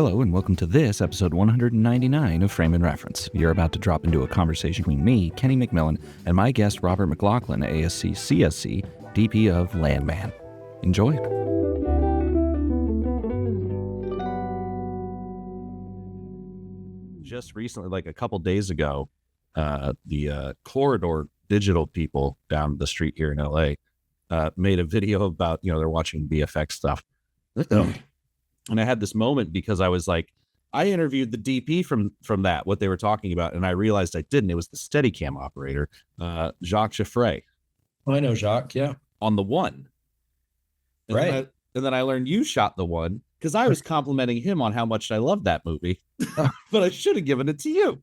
Hello and welcome to this episode 199 of Frame and Reference. You're about to drop into a conversation between me, Kenny McMillan, and my guest Robert McLachlan, ASC CSC, DP of Landman. Enjoy. Just recently, like a couple days ago, the Corridor Digital people down the street here in LA made a video about, they're watching VFX stuff. And I had this moment because I was like, I interviewed the DP from that, what they were talking about, and I realized I didn't. It was the Steadicam operator, Jacques Chiffre. Oh, I know Jacques, yeah. On the one. And right. Then I learned you shot the one because I was complimenting him on how much I loved that movie, but I should have given it to you.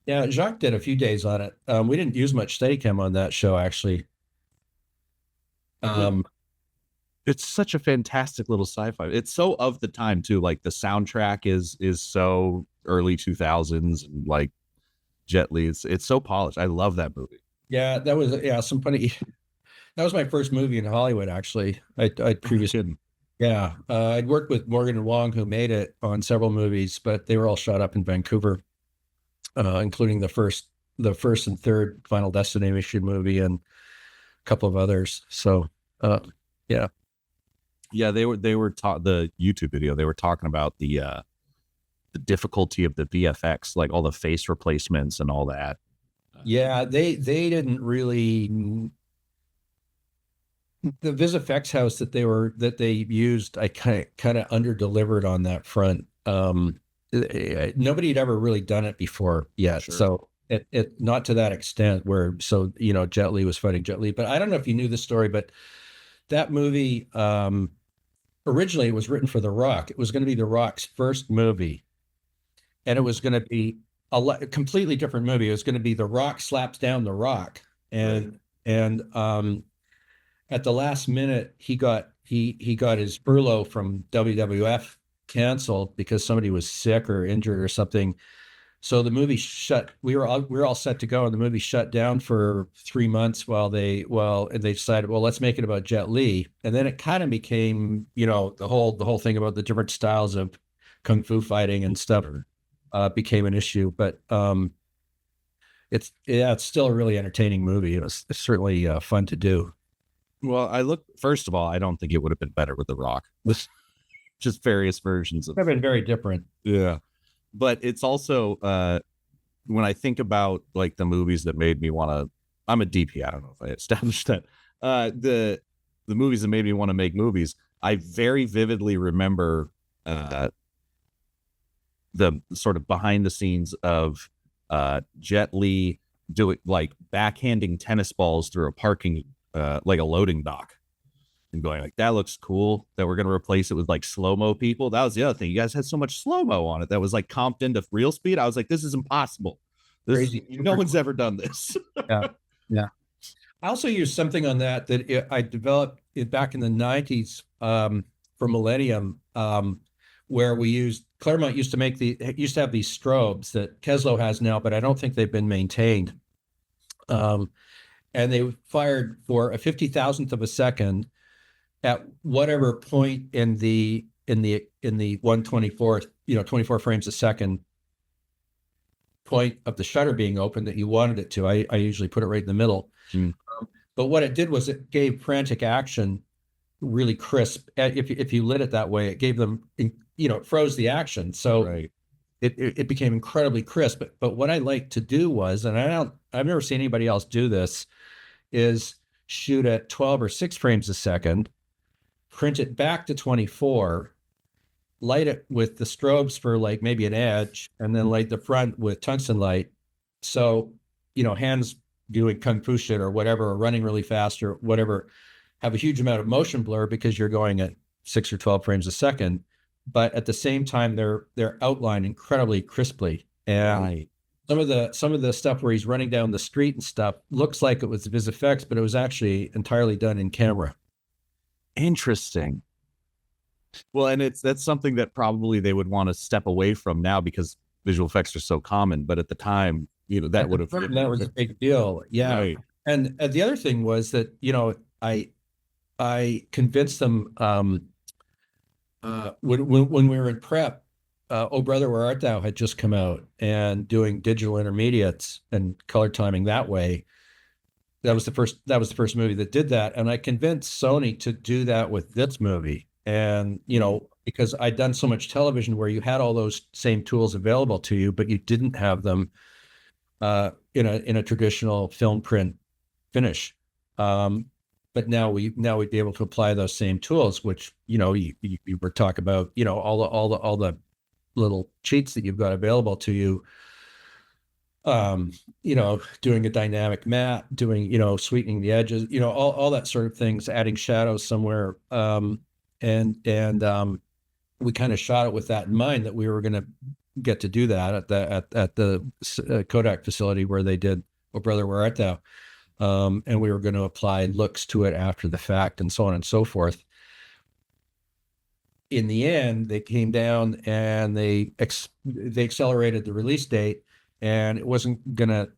Yeah, Jacques did a few days on it. We didn't use much Steadicam on that show, actually. It's such a fantastic little sci-fi. It's so of the time too. Like the soundtrack is so early 2000s and like Jet Li. It's so polished. I love that movie. Yeah, that was some funny. That was my first movie in Hollywood, actually. I'd previously, I'd worked with Morgan and Wong, who made it on several movies, but they were all shot up in Vancouver, including the first and third Final Destination movie and a couple of others. So, yeah. Yeah, they were taught the YouTube video. They were talking about the difficulty of the VFX, like all the face replacements and all that. Yeah, they didn't really. The VisFX house that they used, I kind of under-delivered on that front. Nobody had ever really done it before yet, sure. So it not to that extent where Jet Li was fighting Jet Li. But I don't know if you knew the story, but that movie. Originally, it was written for The Rock. It was going to be The Rock's first movie, and it was going to be a completely different movie. It was going to be The Rock slaps down The Rock, and at the last minute, he got his furlough from WWF canceled because somebody was sick or injured or something. So the movie shut. We were all set to go, and the movie shut down for 3 months and they decided, well, let's make it about Jet Li, and then it kind of became, the whole thing about the different styles of kung fu fighting and stuff became an issue. But it's still a really entertaining movie. It's certainly fun to do. Well, first of all, I don't think it would have been better with The Rock. Just various versions of. They've been very different. Yeah. But it's also when I think about like the movies that made me want to, I'm a DP. I don't know if I established that. The movies that made me want to make movies, I very vividly remember the sort of behind the scenes of Jet Li doing like backhanding tennis balls through a parking, like a loading dock. And going like, that looks cool, that we're going to replace it with like slow-mo people. That was the other thing. You guys had so much slow-mo on it that was like comped into real speed. I was like, this is impossible. No one's ever done this. Yeah. I also used something on that I developed it back in the 90s for Millennium, where Claremont used to have these strobes that Keslow has now, but I don't think they've been maintained. And they fired for a 50,000th of a second at whatever point in the 1/24th, 24 frames a second point of the shutter being open that you wanted it to. I usually put it right in the middle. But what it did was it gave frantic action really crisp. If you lit it that way, it gave them, it froze the action. So right. It became incredibly crisp. But what I like to do was, and I've never seen anybody else do this, is shoot at 12 or 6 frames a second, print it back to 24, light it with the strobes for like maybe an edge, and then light the front with tungsten light. So, hands doing kung fu shit or whatever, or running really fast or whatever, have a huge amount of motion blur because you're going at 6 or 12 frames a second. But at the same time, they're outlined incredibly crisply. And right. Some of the stuff where he's running down the street and stuff looks like it was VisFX, but it was actually entirely done in camera. Interesting. Well, and that's something that probably they would want to step away from now because visual effects are so common. But at the time, that would have that was a big deal. Yeah. Right. And the other thing was that I convinced them when we were in prep Oh Brother, Where Art Thou had just come out, and doing digital intermediates and color timing that way. That was the first movie that did that. And I convinced Sony to do that with this movie. And, because I'd done so much television where you had all those same tools available to you, but you didn't have them in a traditional film print finish. But now we'd be able to apply those same tools, which, you were talking about, all the little cheats that you've got available to you. Doing a dynamic matte, doing, sweetening the edges, all that sort of things, adding shadows somewhere. And we kind of shot it with that in mind, that we were going to get to do that at the Kodak facility where they did "Oh Brother, Where Art Thou?" And we were going to apply looks to it after the fact, and so on and so forth. In the end, they came down and they accelerated the release date, and it wasn't going to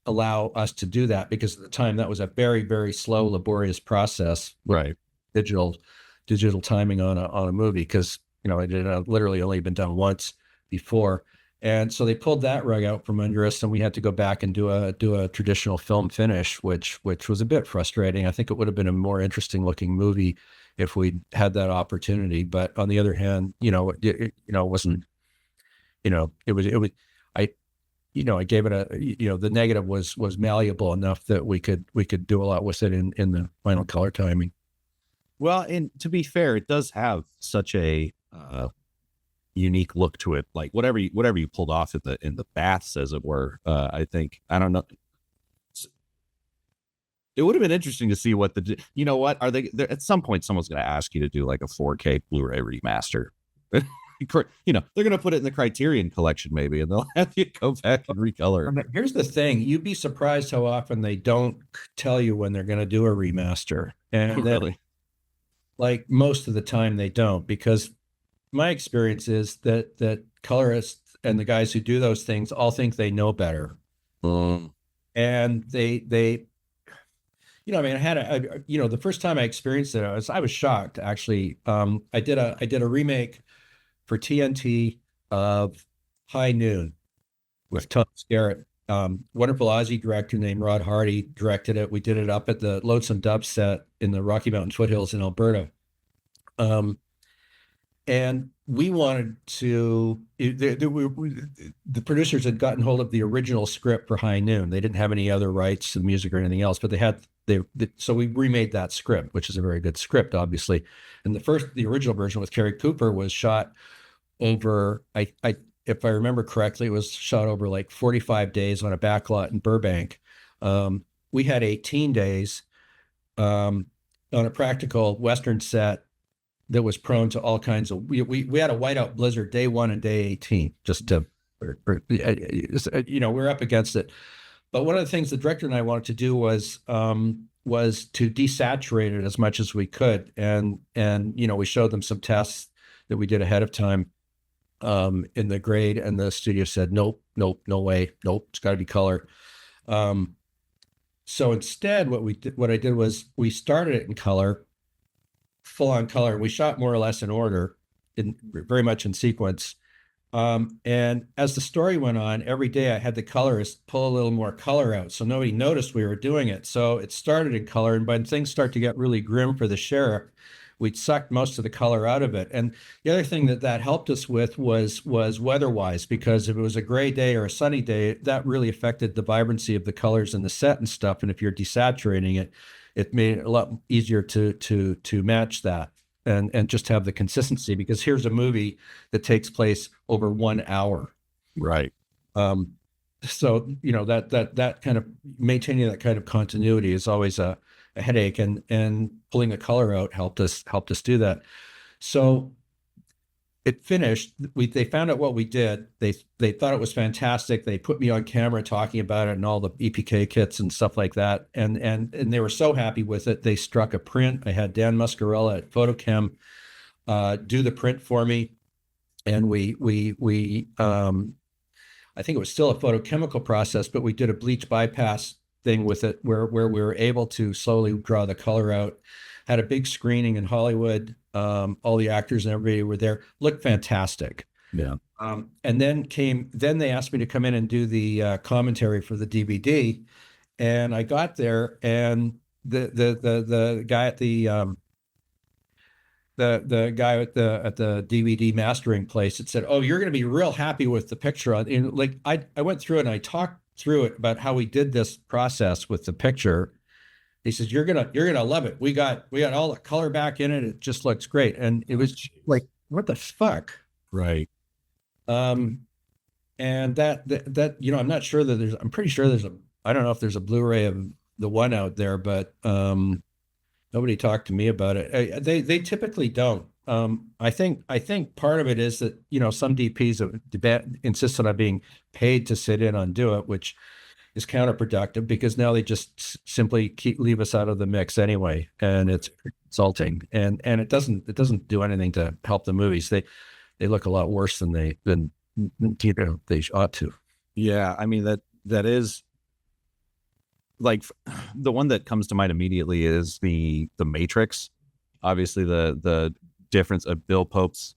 allow us to do that because at the time that was a very, very slow, laborious process. Right. Digital timing on a movie, because it had literally only been done once before, and so they pulled that rug out from under us, and we had to go back and do a traditional film finish, which was a bit frustrating. I think it would have been a more interesting looking movie if we'd had that opportunity. But on the other hand, it wasn't. I gave it the negative was malleable enough that we could do a lot with it in the final color timing. Well, and to be fair, it does have such a unique look to it. Like whatever you pulled off in the baths, as it were. I think, I don't know. It would have been interesting to see what are they at some point someone's going to ask you to do like a 4K Blu-ray remaster. They're going to put it in the Criterion collection maybe, and they'll have you go back and recolor. Here's the thing. You'd be surprised how often they don't tell you when they're going to do a remaster. And really, like most of the time they don't, because my experience is that colorists and the guys who do those things all think they know better. And they I mean, I had the first time I experienced it, I was shocked, actually. I did a remake for TNT of High Noon with Tom Skerritt. Wonderful Aussie director named Rod Hardy directed it. We did it up at the Lonesome Dove set in the Rocky Mountain foothills in Alberta. And we wanted to, the producers had gotten hold of the original script for High Noon. They didn't have any other rights to the music or anything else, but so we remade that script, which is a very good script, obviously. And the original version with Carrie Cooper was shot over, if I remember correctly, it was shot over like 45 days on a backlot in Burbank. We had 18 days on a practical Western set that was prone to all kinds of, we had a whiteout blizzard day 1 and day 18, just to, we're up against it. But one of the things the director and I wanted to do was to desaturate it as much as we could. And we showed them some tests that we did ahead of time in the grade, and the studio said, nope, no way, nope, it's got to be color. So instead, what I did was we started it in color, full on color. We shot more or less in order, very much in sequence. And as the story went on, every day I had the colorist pull a little more color out, so nobody noticed we were doing it. So it started in color, and when things start to get really grim for the sheriff, we'd sucked most of the color out of it. And the other thing that helped us with was weather-wise, because if it was a gray day or a sunny day, that really affected the vibrancy of the colors in the set and stuff. And if you're desaturating it, it made it a lot easier to match that and just have the consistency, because here's a movie that takes place over 1 hour. Right. So, that kind of maintaining that kind of continuity is always a headache, and pulling the color out helped us do that. So it finished. They found out what we did. They thought it was fantastic. They put me on camera talking about it and all the EPK kits and stuff like that. And they were so happy with it. They struck a print. I had Dan Muscarella at Photochem do the print for me. And we I think it was still a photochemical process, but we did a bleach bypass thing with it where we were able to slowly draw the color out. Had a big screening in Hollywood. All the actors and everybody were there. Looked fantastic. Yeah. Then they asked me to come in and do the commentary for the DVD. And I got there, and the guy at the guy at the DVD mastering place, it said, "Oh, you're going to be real happy with the picture." And like I went through it and I talked through it about how we did this process with the picture. He says, "You're gonna love it. We got all the color back in it. It just looks great." And it was like, what the fuck? Right. Um, and that I'm not sure that I'm pretty sure I don't know if there's a Blu-ray of the one out there, but nobody talked to me about it. They typically don't. I think part of it is that some DPs insist on being paid to sit in on do it, which is counterproductive because now they just simply leave us out of the mix anyway, and it's insulting, and it doesn't do anything to help the movies. They look a lot worse than they ought to. Yeah. I mean, that is like the one that comes to mind immediately is the Matrix. Obviously, the difference of Bill Pope's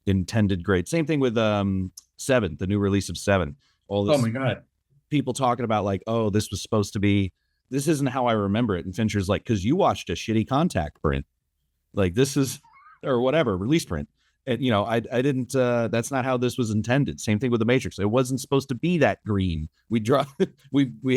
intended grade. Same thing with Seven, the new release of Seven. All this Oh my God. people talking about like, oh, this was supposed to be. This isn't how I remember it. And Fincher's like, because you watched a shitty contact print. Like this is, or whatever, release print. And I didn't. That's not how this was intended. Same thing with the Matrix. It wasn't supposed to be that green. We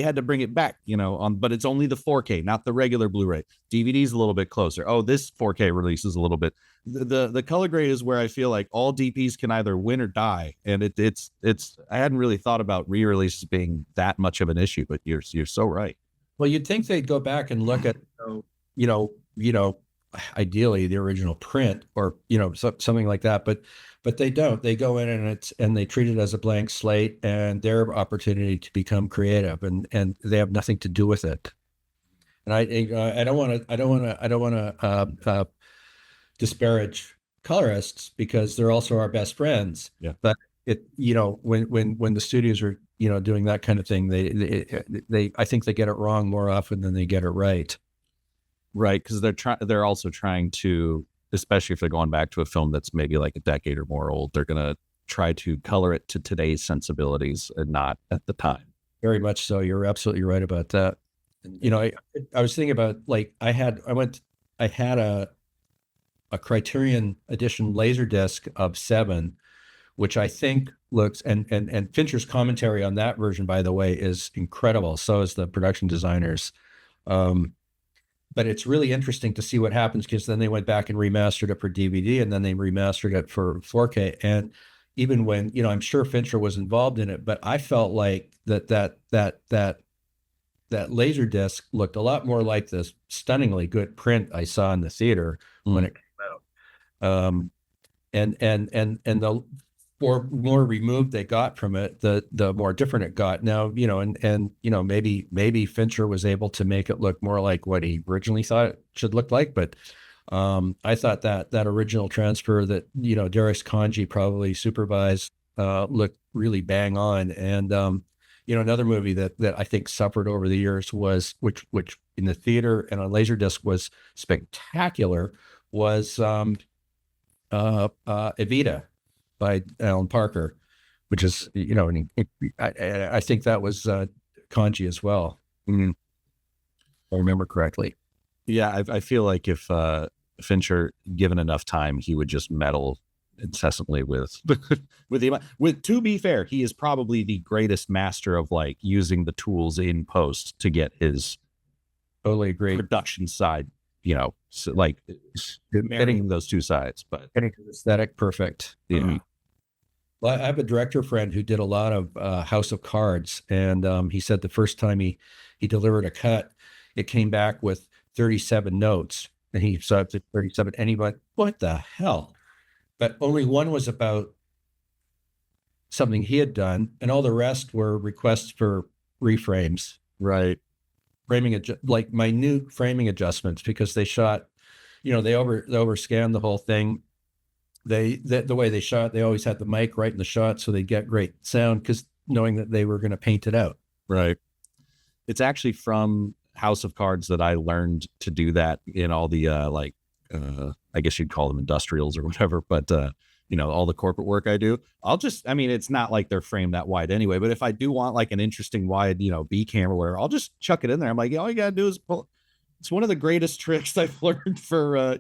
had to bring it back. But it's only the 4K, not the regular Blu-ray. DVD's a little bit closer. Oh, this 4K release is a little bit. The color grade is where I feel like all DPs can either win or die. And it's. I hadn't really thought about re-releases being that much of an issue, but you're so right. Well, you'd think they'd go back and look at, you know, you know, ideally the original print or something like that, but they don't. They go in and they treat it as a blank slate and their opportunity to become creative, and they have nothing to do with it. And I don't want to disparage colorists because they're also our best friends. Yeah. But when the studios are doing that kind of thing, they I think they get it wrong more often than they get it right. Right, because they're also trying to, especially if they're going back to a film that's maybe like a decade or more old, they're gonna try to color it to today's sensibilities and not at the time. Very much so. You're absolutely right about that. And, I was thinking about like I had a Criterion edition Laserdisc of Seven, which I think looks and Fincher's commentary on that version, by the way, is incredible. So is the production designers. But it's really interesting to see what happens because then they went back and remastered it for DVD and then they remastered it for 4K. And even when, I'm sure Fincher was involved in it, but I felt like that Laserdisc looked a lot more like this stunningly good print I saw in the theater when it came out. And the more removed they got from it, the more different it got. Now, maybe Fincher was able to make it look more like what he originally thought it should look like. But I thought that original transfer that Darius Kanji probably supervised looked really bang on. And another movie that I think suffered over the years was which in the theater and on Laserdisc was spectacular was Evita by Alan Parker, which is, I think that was Kanji as well. Mm-hmm. If I remember correctly. Yeah, I feel like if Fincher given enough time, he would just meddle incessantly with to be fair, he is probably the greatest master of like using the tools in post to get his totally agree production side, so like getting those two sides, but getting aesthetic perfect. Yeah. Well, I have a director friend who did a lot of House of Cards, and he said the first time he delivered a cut, it came back with 37 notes, and he saw it to 37, and he went, "What the hell?" But only one was about something he had done, and all the rest were requests for reframes, right? Like minute framing adjustments because they shot, they overscanned the whole thing. The way they shot, they always had the mic right in the shot so they get great sound because knowing that they were going to paint it out. Right. It's actually from House of Cards that I learned to do that in all the I guess you'd call them industrials or whatever, but all the corporate work I do, I mean, it's not like they're framed that wide anyway, but if I do want like an interesting wide, B camera or whatever, I'll just chuck it in there. I'm like, all you gotta do is pull. It's one of the greatest tricks I've learned for,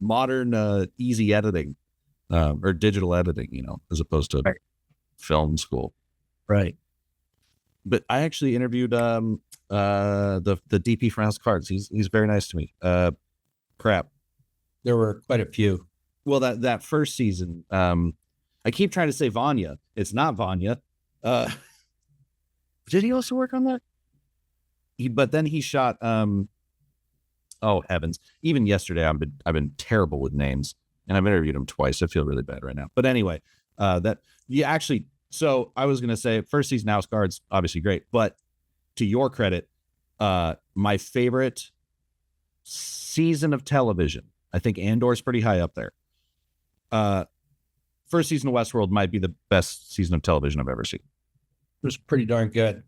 modern, easy editing, or digital editing, as opposed to Right. film school. Right. But I actually interviewed, the DP for House of Cards. He's very nice to me. Crap. There were quite a few. Well, that first season, I keep trying to say Vanya. It's not Vanya. Did he also work on that? But then he shot. Oh heavens! Even yesterday, I've been terrible with names, and I've interviewed him twice. I feel really bad right now. But anyway, that you actually. So I was gonna say first season House of Cards, obviously great, but to your credit, my favorite season of television, I think Andor's pretty high up there. First season of Westworld might be the best season of television I've ever seen. It was pretty darn good.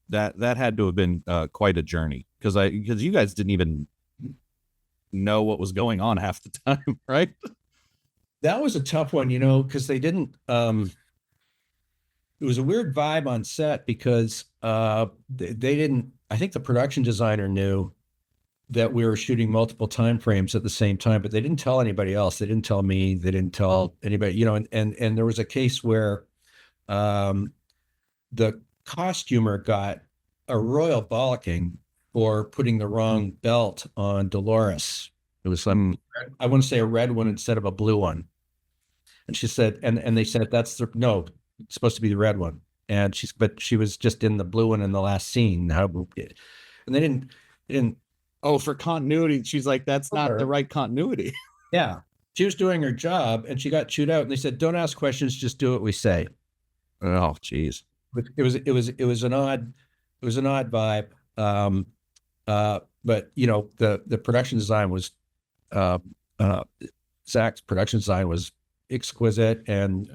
That had to have been quite a journey because you guys didn't even know what was going on half the time, right? That was a tough one, because they didn't. It was a weird vibe on set because they didn't. I think the production designer knew that we were shooting multiple time frames at the same time, but they didn't tell anybody else. They didn't tell me. They didn't tell anybody. And there was a case where the costumer got a royal bollocking for putting the wrong belt on Dolores. It was some, I want to say a red one instead of a blue one. And she said, and they said, no, it's supposed to be the red one. And but she was just in the blue one in the last scene. And they didn't. Oh, for continuity. She's like, that's not the right continuity. Yeah. She was doing her job and she got chewed out. And they said, don't ask questions, just do what we say. Oh, geez. It was an odd vibe. But the production design was, Zach's production design was exquisite, and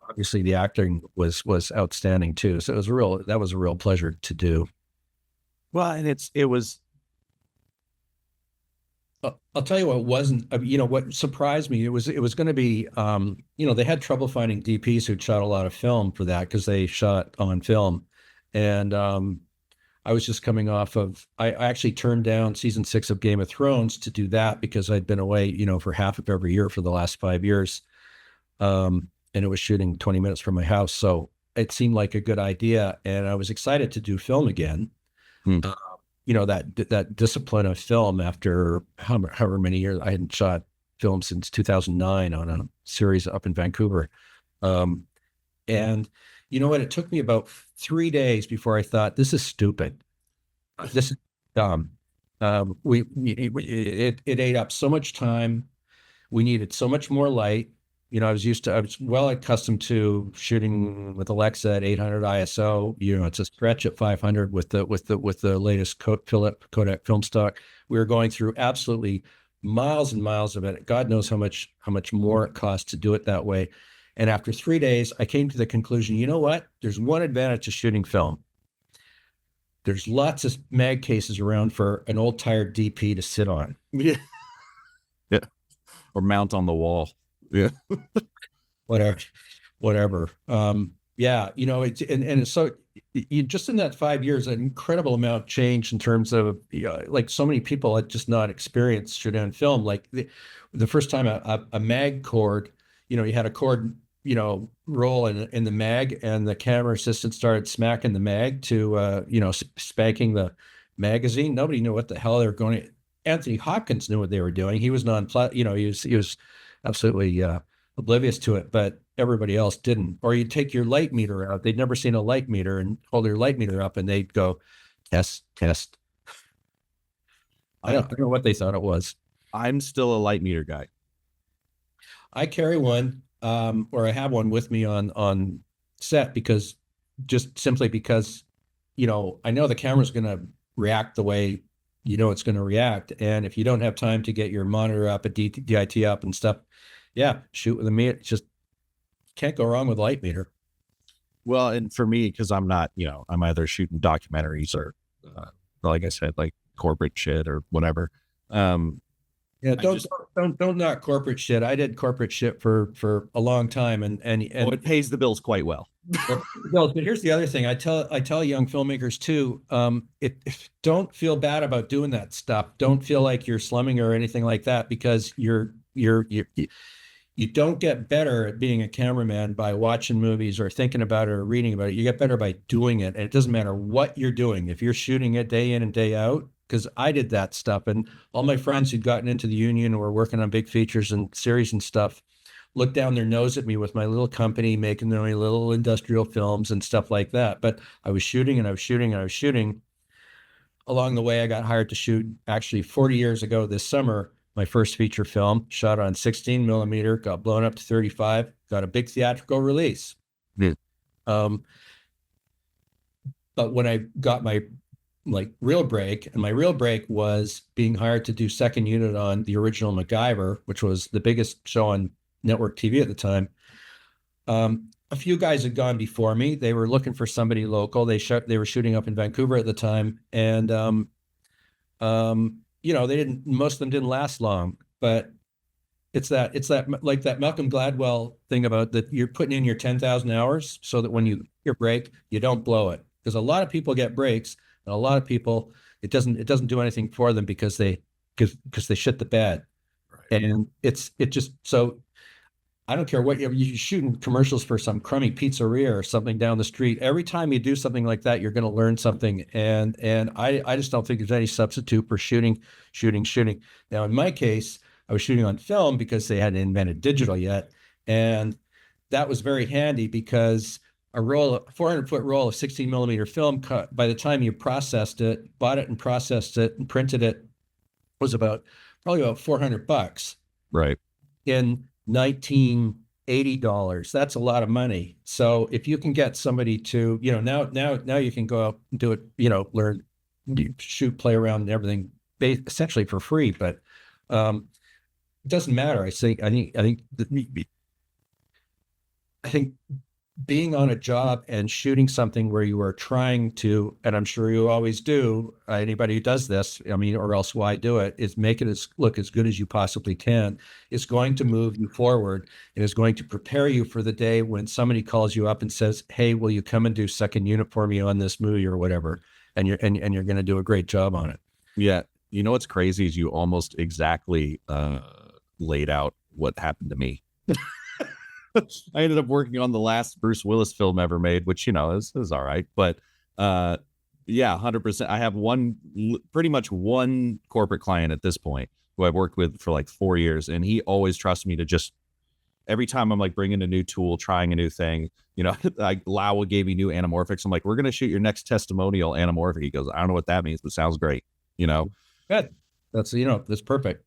obviously the acting was outstanding too. So that was a real pleasure to do. Well, and it was. I'll tell you what wasn't. What surprised me. It was going to be. They had trouble finding DPs who shot a lot of film for that because they shot on film, and I was just coming off of. I actually turned down season 6 of Game of Thrones to do that because I'd been away, for half of every year for the last 5 years, and it was shooting 20 minutes from my house, so it seemed like a good idea, and I was excited to do film again. That discipline of film after however many years. I hadn't shot film since 2009 on a series up in Vancouver. And you know what? It took me about 3 days before I thought, this is stupid. This is dumb. It ate up so much time. We needed so much more light. I was well accustomed to shooting with Alexa at 800 ISO. It's a stretch at 500 with the latest Kodak film stock. We were going through absolutely miles and miles of it. God knows how much more it costs to do it that way. And after 3 days, I came to the conclusion, you know what? There's one advantage to shooting film. There's lots of mag cases around for an old tired DP to sit on. Yeah. Yeah. Or mount on the wall. Yeah. Whatever. It's so just in that 5 years, an incredible amount changed in terms of, like so many people had just not experienced shooting on film. Like the first time a mag cord, you had a cord, roll in the mag, and the camera assistant started smacking the mag to, spanking the magazine. Nobody knew what the hell they were going to. Anthony Hopkins knew what they were doing. He was he was absolutely oblivious to it, but everybody else didn't. Or you'd take your light meter out. They'd never seen a light meter and hold their light meter up and they'd go, test. I don't know what they thought it was. I'm still a light meter guy. I carry one, or I have one with me on set simply because, I know the camera's going to react the way it's going to react. And if you don't have time to get your monitor up, a DIT up and stuff, shoot with a meter. Just can't go wrong with light meter. Well, and for me, because I'm not, I'm either shooting documentaries or, Uh-huh. like I said, like corporate shit or whatever. Don't don't knock corporate shit. I did corporate shit for a long time, Oh, it pays the bills quite well. well, but here's the other thing. I tell young filmmakers too. Don't feel bad about doing that stuff. Don't feel like you're slumming or anything like that, because you don't get better at being a cameraman by watching movies or thinking about it or reading about it. You get better by doing it. And it doesn't matter what you're doing. If you're shooting it day in and day out, because I did that stuff, and all my friends who'd gotten into the union or were working on big features and series and stuff looked down their nose at me with my little company making their own little industrial films and stuff like that. But I was shooting and I was shooting and I was shooting. Along the way, I got hired to shoot, actually 40 years ago this summer, my first feature film, shot on 16 millimeter, got blown up to 35, got a big theatrical release. Yeah. Um, but when I got my real break, and my real break was being hired to do second unit on the original MacGyver, which was the biggest show on network TV at the time. A few guys had gone before me. They were looking for somebody local. They were shooting up in Vancouver at the time, and most of them didn't last long. But it's that like that Malcolm Gladwell thing about that you're putting in your 10,000 hours so that when you get your break, you don't blow it. Because a lot of people get breaks, and a lot of people it doesn't do anything for them because they shit the bed. Right. And it just so I don't care what you're shooting commercials for some crummy pizzeria or something down the street. Every time you do something like that, you're going to learn something. And I just don't think there's any substitute for shooting. Now, in my case, I was shooting on film because they hadn't invented digital yet. And that was very handy because a 400-foot roll of 16 millimeter film cut, by the time you bought it and processed it and printed it, was probably about $400. Right. In $1980. That's a lot of money. So if you can get somebody to, now you can go out and do it, learn, shoot, play around and everything essentially for free. But it doesn't matter. I think being on a job and shooting something where you are trying to, and I'm sure you always do, anybody who does this, or else why do it, is make it look as good as you possibly can. It's going to move you forward. It is going to prepare you for the day when somebody calls you up and says, hey, will you come and do second unit for me on this movie or whatever? And you're going to do a great job on it. Yeah. You know, what's crazy is you almost exactly laid out what happened to me. I ended up working on the last Bruce Willis film ever made, which, is all right. But yeah, 100%. I have pretty much one corporate client at this point who I've worked with for like 4 years. And he always trusts me to just, every time I'm like bringing a new tool, trying a new thing, like Lau gave me new anamorphics. I'm like, we're going to shoot your next testimonial anamorphic. He goes, I don't know what that means, but sounds great. Good. That's perfect.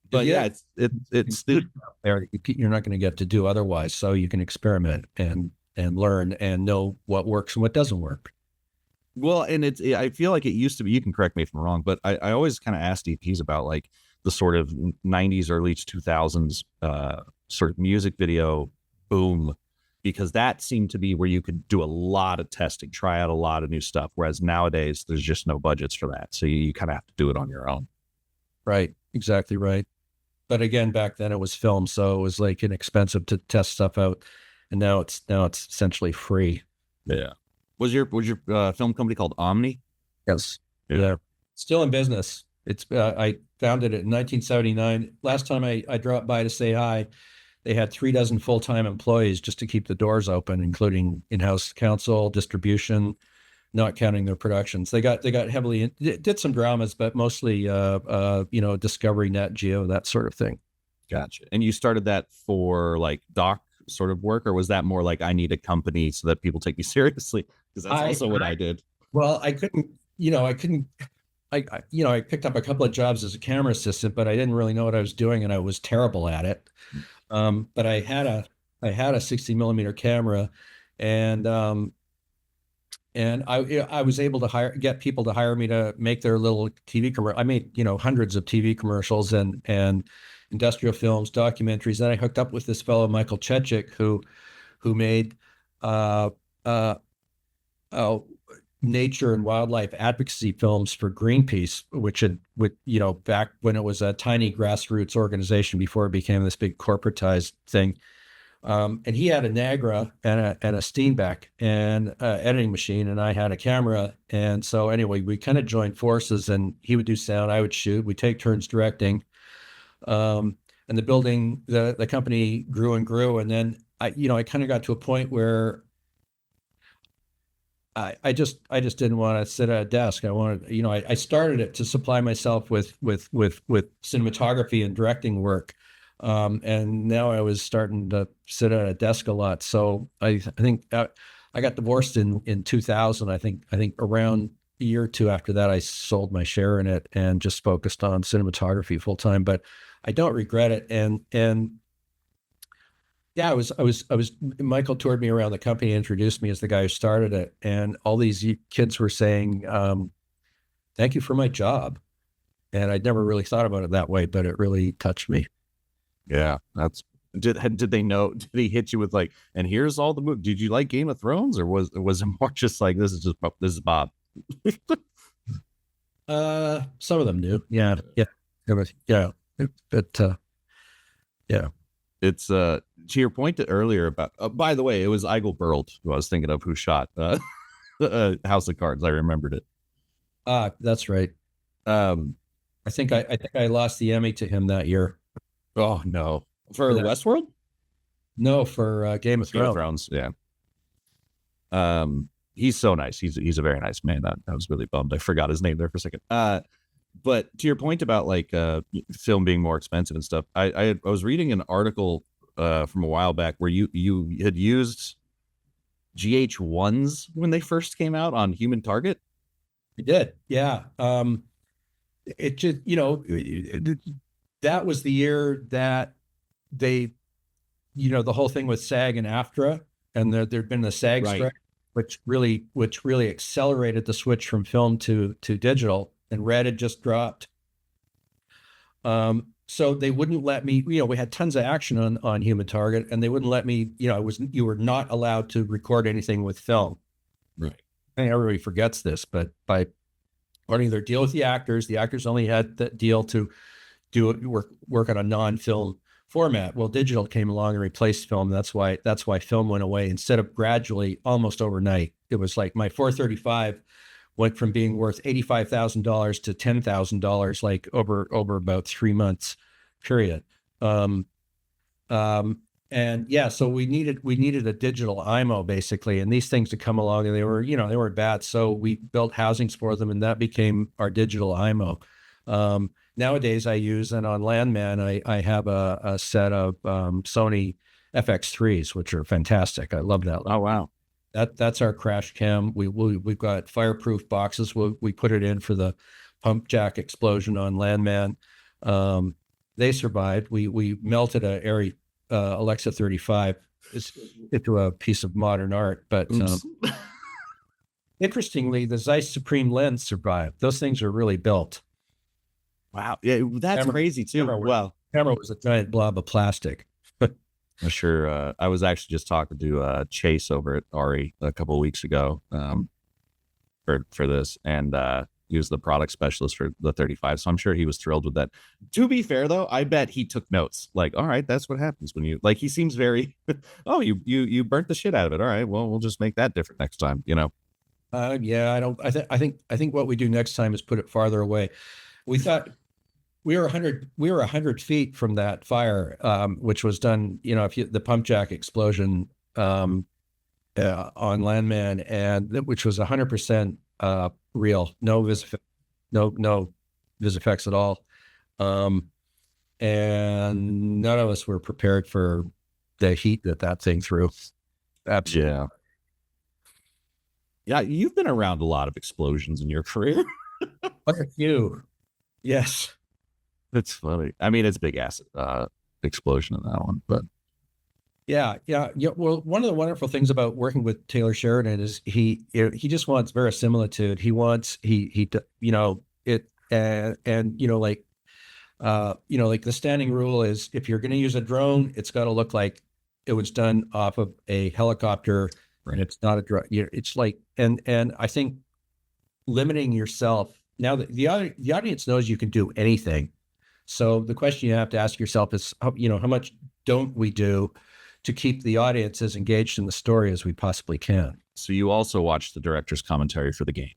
But yeah, it's you're not going to get to do otherwise. So you can experiment and learn and know what works and what doesn't work. Well, and I feel like it used to be, you can correct me if I'm wrong, but I always kind of asked DPs about like the sort of 90s, early 2000s sort of music video boom, because that seemed to be where you could do a lot of testing, try out a lot of new stuff. Whereas nowadays there's just no budgets for that. So you kind of have to do it on your own. Right. Exactly right. But again, back then it was film, so it was like inexpensive to test stuff out, and now it's essentially free. Yeah. Was your film company called Omni? Yes. Yeah. Still in business. It's I founded it in 1979. Last time I dropped by to say hi, they had 36 full-time employees just to keep the doors open, including in-house counsel, distribution, not counting their productions. They got heavily did some dramas, but mostly Discovery, Nat Geo, that sort of thing. Gotcha. And you started that for like doc sort of work, or was that more like I need a company so that people take me seriously? Because that's also what I did. Well, I picked up a couple of jobs as a camera assistant, but I didn't really know what I was doing, and I was terrible at it. But I had a 60 millimeter camera, and I was able to get people to hire me to make their little TV commercial. I made, hundreds of TV commercials and industrial films, documentaries. Then I hooked up with this fellow, Michael Chechik, who made, nature and wildlife advocacy films for Greenpeace, which had, back when it was a tiny grassroots organization before it became this big corporatized thing. And he had a Nagra and a Steenbeck and editing machine, and I had a camera. And so anyway, we kind of joined forces, and he would do sound, I would shoot. We take turns directing. And the company grew and grew, and then I kind of got to a point where I just didn't want to sit at a desk. I wanted, I started it to supply myself with cinematography and directing work. And now I was starting to sit at a desk a lot. So I think I got divorced in 2000. I think around a year or two after that, I sold my share in it and just focused on cinematography full time. But I don't regret it. And yeah, I was Michael toured me around the company, introduced me as the guy who started it, and all these kids were saying, "Thank you for my job." And I'd never really thought about it that way, but it really touched me. Yeah, did they know? Did he hit you with like, and here's all the movies? Did you like Game of Thrones, or was it more just like this is Bob? Some of them knew. Yeah. But yeah. It's to your point earlier about. By the way, it was Eigel Berlt who I was thinking of, who shot House of Cards. I remembered it. That's right. I think I lost the Emmy to him that year. Oh no, for Westworld? No, for Game of Thrones. Yeah. He's so nice. He's a very nice man. I was really bummed. I forgot his name there for a second. But to your point about like film being more expensive and stuff, I was reading an article from a while back where you had used GH1s when they first came out on Human Target. We did, yeah. It just that was the year that they, the whole thing with SAG and AFTRA, and there'd been the SAG strike, which really accelerated the switch from film to digital. And Red had just dropped. So they wouldn't let me, we had tons of action on Human Target, and they wouldn't let me, you were not allowed to record anything with film. Right. I think everybody forgets this, but by running their deal with the actors only had that deal to do work on a non-film format. Well, digital came along and replaced film. That's why film went away instead of gradually, almost overnight. It was like my 435 went from being worth $85,000 to $10,000, like over about 3 months period. And yeah, so we needed a digital IMO basically, and these things to come along, and they were bad. So we built housings for them, and that became our digital IMO. Nowadays I use, and on Landman, I have a set of Sony FX3s, which are fantastic. I love that. Oh, wow. That's our crash cam. We've got fireproof boxes. We put it in for the pump jack explosion on Landman. They survived. We melted a Arri Alexa 35 into a piece of modern art. But interestingly, the Zeiss Supreme lens survived. Those things are really built. Wow, yeah, that's crazy too. Camera was a giant blob of plastic. I'm sure. I was actually just talking to Chase over at Ari a couple of weeks ago for this, and he was the product specialist for the 35. So I'm sure he was thrilled with that. To be fair, though, I bet he took notes. Like, all right, that's what happens when you like. He seems very, oh, you burnt the shit out of it. All right, well, we'll just make that different next time. Yeah, I think what we do next time is put it farther away. We thought. We were 100 feet from that fire, which was done, the pump jack explosion on Landman, and which was 100% real, no vis effects at all, and none of us were prepared for the heat that thing threw. Absolutely. Yeah, you've been around a lot of explosions in your career. Quite a few, yes. That's funny. I mean, it's a big acid explosion in that one, but yeah. Well, one of the wonderful things about working with Taylor Sheridan is he just wants verisimilitude. He wants like the standing rule is if you're going to use a drone, it's got to look like it was done off of a helicopter, and it's not a drone. It's like, and I think limiting yourself. Now the audience knows you can do anything. So the question you have to ask yourself is, how much don't we do to keep the audience as engaged in the story as we possibly can? So you also watched the director's commentary for the game.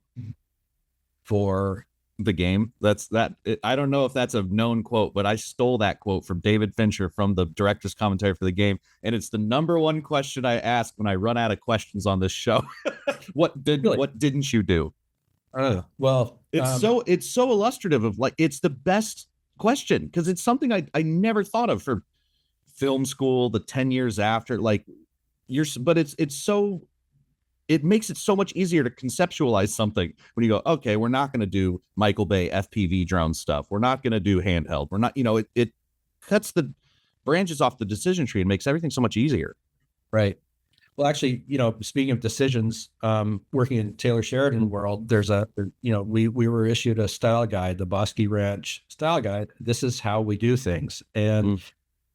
For the game. I don't know if that's a known quote, but I stole that quote from David Fincher from the director's commentary for the game. And it's the number one question I ask when I run out of questions on this show. What didn't you do? Well, it's so illustrative of like, it's the best question because it's something I never thought of for film school, the 10 years after, like but it's so, it makes it so much easier to conceptualize something when you go, okay, we're not going to do Michael Bay FPV drone stuff. We're not going to do handheld. We're not, it cuts the branches off the decision tree and makes everything so much easier. Right. Well, actually, speaking of decisions, working in Taylor Sheridan world, we were issued a style guide, the Bosky Ranch style guide. This is how we do things. And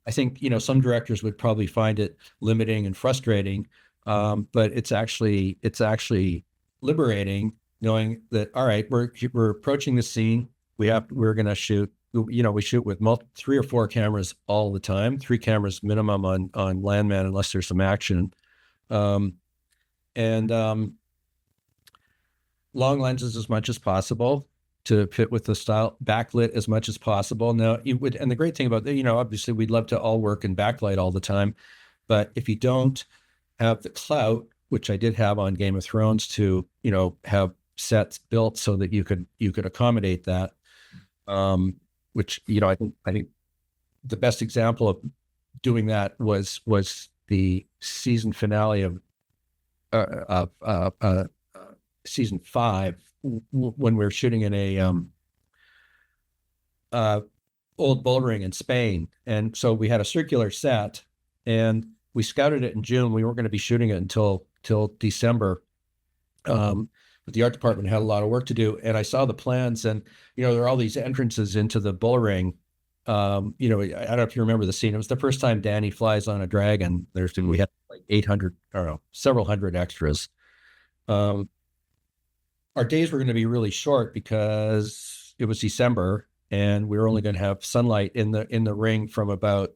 I think, some directors would probably find it limiting and frustrating. But it's actually liberating knowing that, all right, we're approaching the scene. We're going to shoot, we shoot with 3 or 4 cameras all the time, 3 cameras minimum on Landman, unless there's some action. And long lenses as much as possible to fit with the style, backlit as much as possible. Now and the great thing about that, obviously we'd love to all work in backlight all the time, but if you don't have the clout, which I did have on Game of Thrones, to have sets built so that you could accommodate that. Which I think the best example of doing that was the season finale of season 5 when we were shooting in a old bull ring in Spain, and so we had a circular set and we scouted it in June. We weren't going to be shooting it until December. But the art department had a lot of work to do. And I saw the plans and, there are all these entrances into the bull ring. I don't know if you remember the scene. It was the first time Danny flies on a dragon. We had like 800, I don't know, several hundred extras. Our days were going to be really short because it was December and we were only going to have sunlight in the ring from about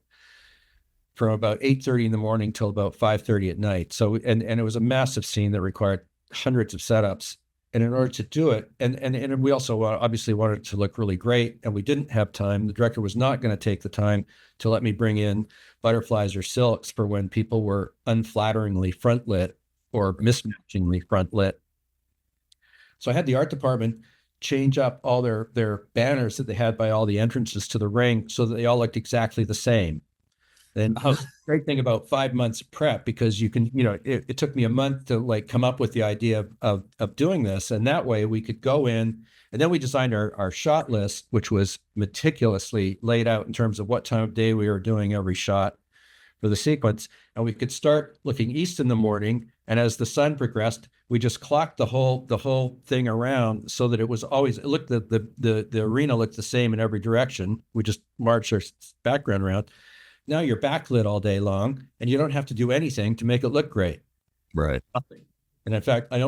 8:30 in the morning till about 5:30 at night. So, and it was a massive scene that required hundreds of setups. And in order to do it, and we also obviously wanted it to look really great, and we didn't have time. The director was not going to take the time to let me bring in butterflies or silks for when people were unflatteringly front lit or mismatchingly front lit. So I had the art department change up all their banners that they had by all the entrances to the ring so that they all looked exactly the same. And the great thing about 5 months prep, because you can, it took me a month to like come up with the idea of doing this. And that way we could go in, and then we designed our shot list, which was meticulously laid out in terms of what time of day we were doing every shot for the sequence. And we could start looking east in the morning. And as the sun progressed, we just clocked the whole thing around so that it was always, the arena looked the same in every direction. We just marched our background around. Now you're backlit all day long and you don't have to do anything to make it look great. Right. And in fact, I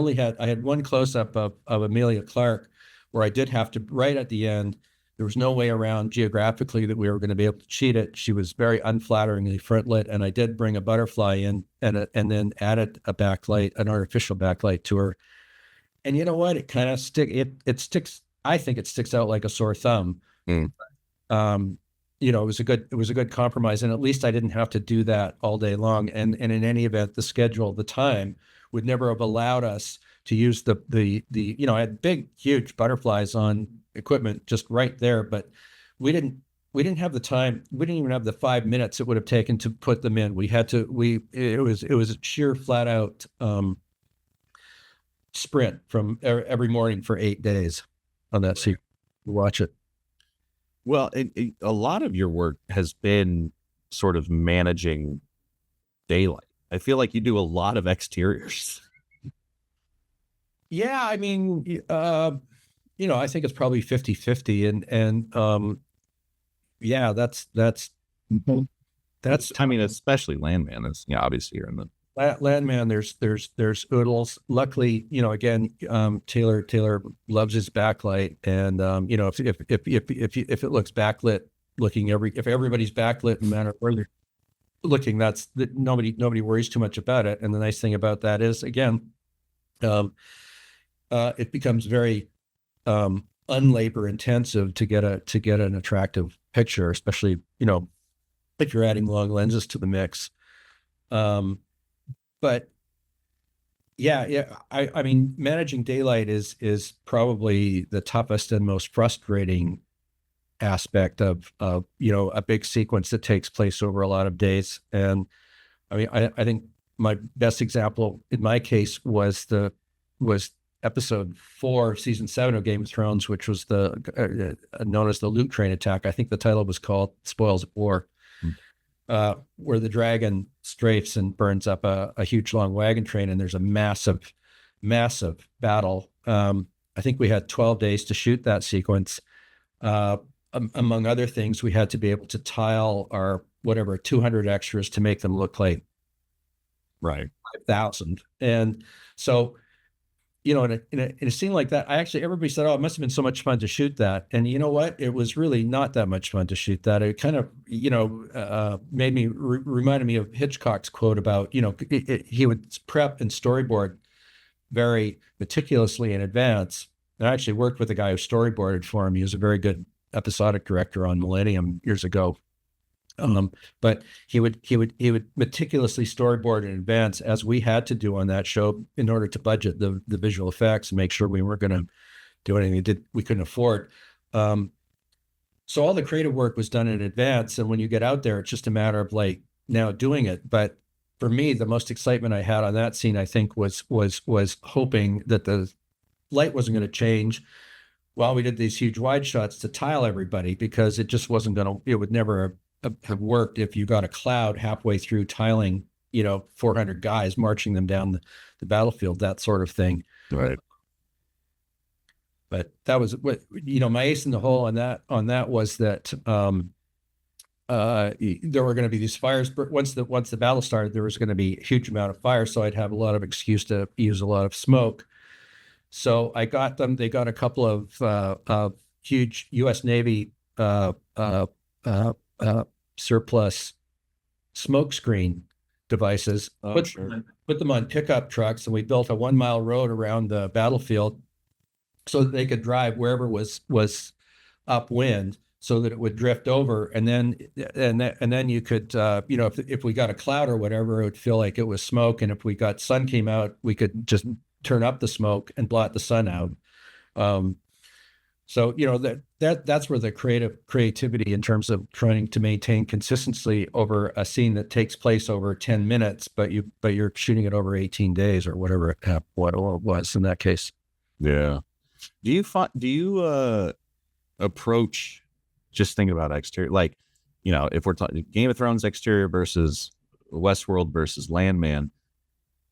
had one close up of Emilia Clarke where I did have to, right at the end, there was no way around geographically that we were going to be able to cheat it. She was very unflatteringly front lit. And I did bring a butterfly in and then added a backlight, an artificial backlight to her. And you know what? It kind of sticks. I think it sticks out like a sore thumb. It was a good compromise, and at least I didn't have to do that all day long. And in any event, the schedule, the time would never have allowed us to use the I had big, huge butterflies on equipment just right there, but we didn't have the time. We didn't even have the 5 minutes it would have taken to put them in. It was a sheer flat out sprint from every morning for 8 days on that sequence. Watch it. Well, a lot of your work has been sort of managing daylight. I feel like you do a lot of exteriors. Yeah, I mean, I think it's probably 50-50 and yeah, that's I mean, especially Landman is, obviously you're in the Landman, there's oodles. Luckily, again, Taylor loves his backlight, and if it looks backlit, if everybody's backlit, no matter where they're looking, that nobody worries too much about it. And the nice thing about that is, again, it becomes very unlabor intensive to get an attractive picture, especially if you're adding long lenses to the mix. But yeah, I mean, managing daylight is probably the toughest and most frustrating aspect of a big sequence that takes place over a lot of days. And I mean, I think my best example in my case was episode 4, season 7 of Game of Thrones, which was the known as the Loot Train attack. I think the title was called Spoils of War. Where the dragon strafes and burns up a huge long wagon train, and there's a massive battle. I think we had 12 days to shoot that sequence. Among other things, we had to be able to tile our 200 extras to make them look like right 5,000. And so, in a scene like that, everybody said, "Oh, it must have been so much fun to shoot that." And you know what? It was really not that much fun to shoot that. It kind of, made me reminded me of Hitchcock's quote about, he would prep and storyboard very meticulously in advance. And I actually worked with a guy who storyboarded for him. He was a very good episodic director on Millennium years ago. But he would meticulously storyboard in advance, as we had to do on that show, in order to budget the visual effects and make sure we weren't going to do anything we couldn't afford. So all the creative work was done in advance, and when you get out there, it's just a matter of like now doing it. But for me, the most excitement I had on that scene, I think, was hoping that the light wasn't going to change while we did these huge wide shots to tile everybody, because it just wasn't going to. It would never have worked if you got a cloud halfway through tiling, 400 guys, marching them down the battlefield, that sort of thing. right But that was what, my ace in the hole on that was that there were going to be these fires. But once the battle started, there was going to be a huge amount of fire, so I'd have a lot of excuse to use a lot of smoke. So I got them. They got a couple of huge U.S. Navy surplus smoke screen devices, put them on pickup trucks, and we built a 1 mile road around the battlefield so that they could drive wherever was upwind, so that it would drift over. And then you could, if we got a cloud or whatever, it would feel like it was smoke. And if we got sun came out, we could just turn up the smoke and blot the sun out. So that's where the creativity in terms of trying to maintain consistency over a scene that takes place over 10 minutes, but you're shooting it over 18 days or whatever it was in that case. Yeah. Do you approach, just thinking about exterior, like, if we're talking Game of Thrones exterior versus Westworld versus Landman,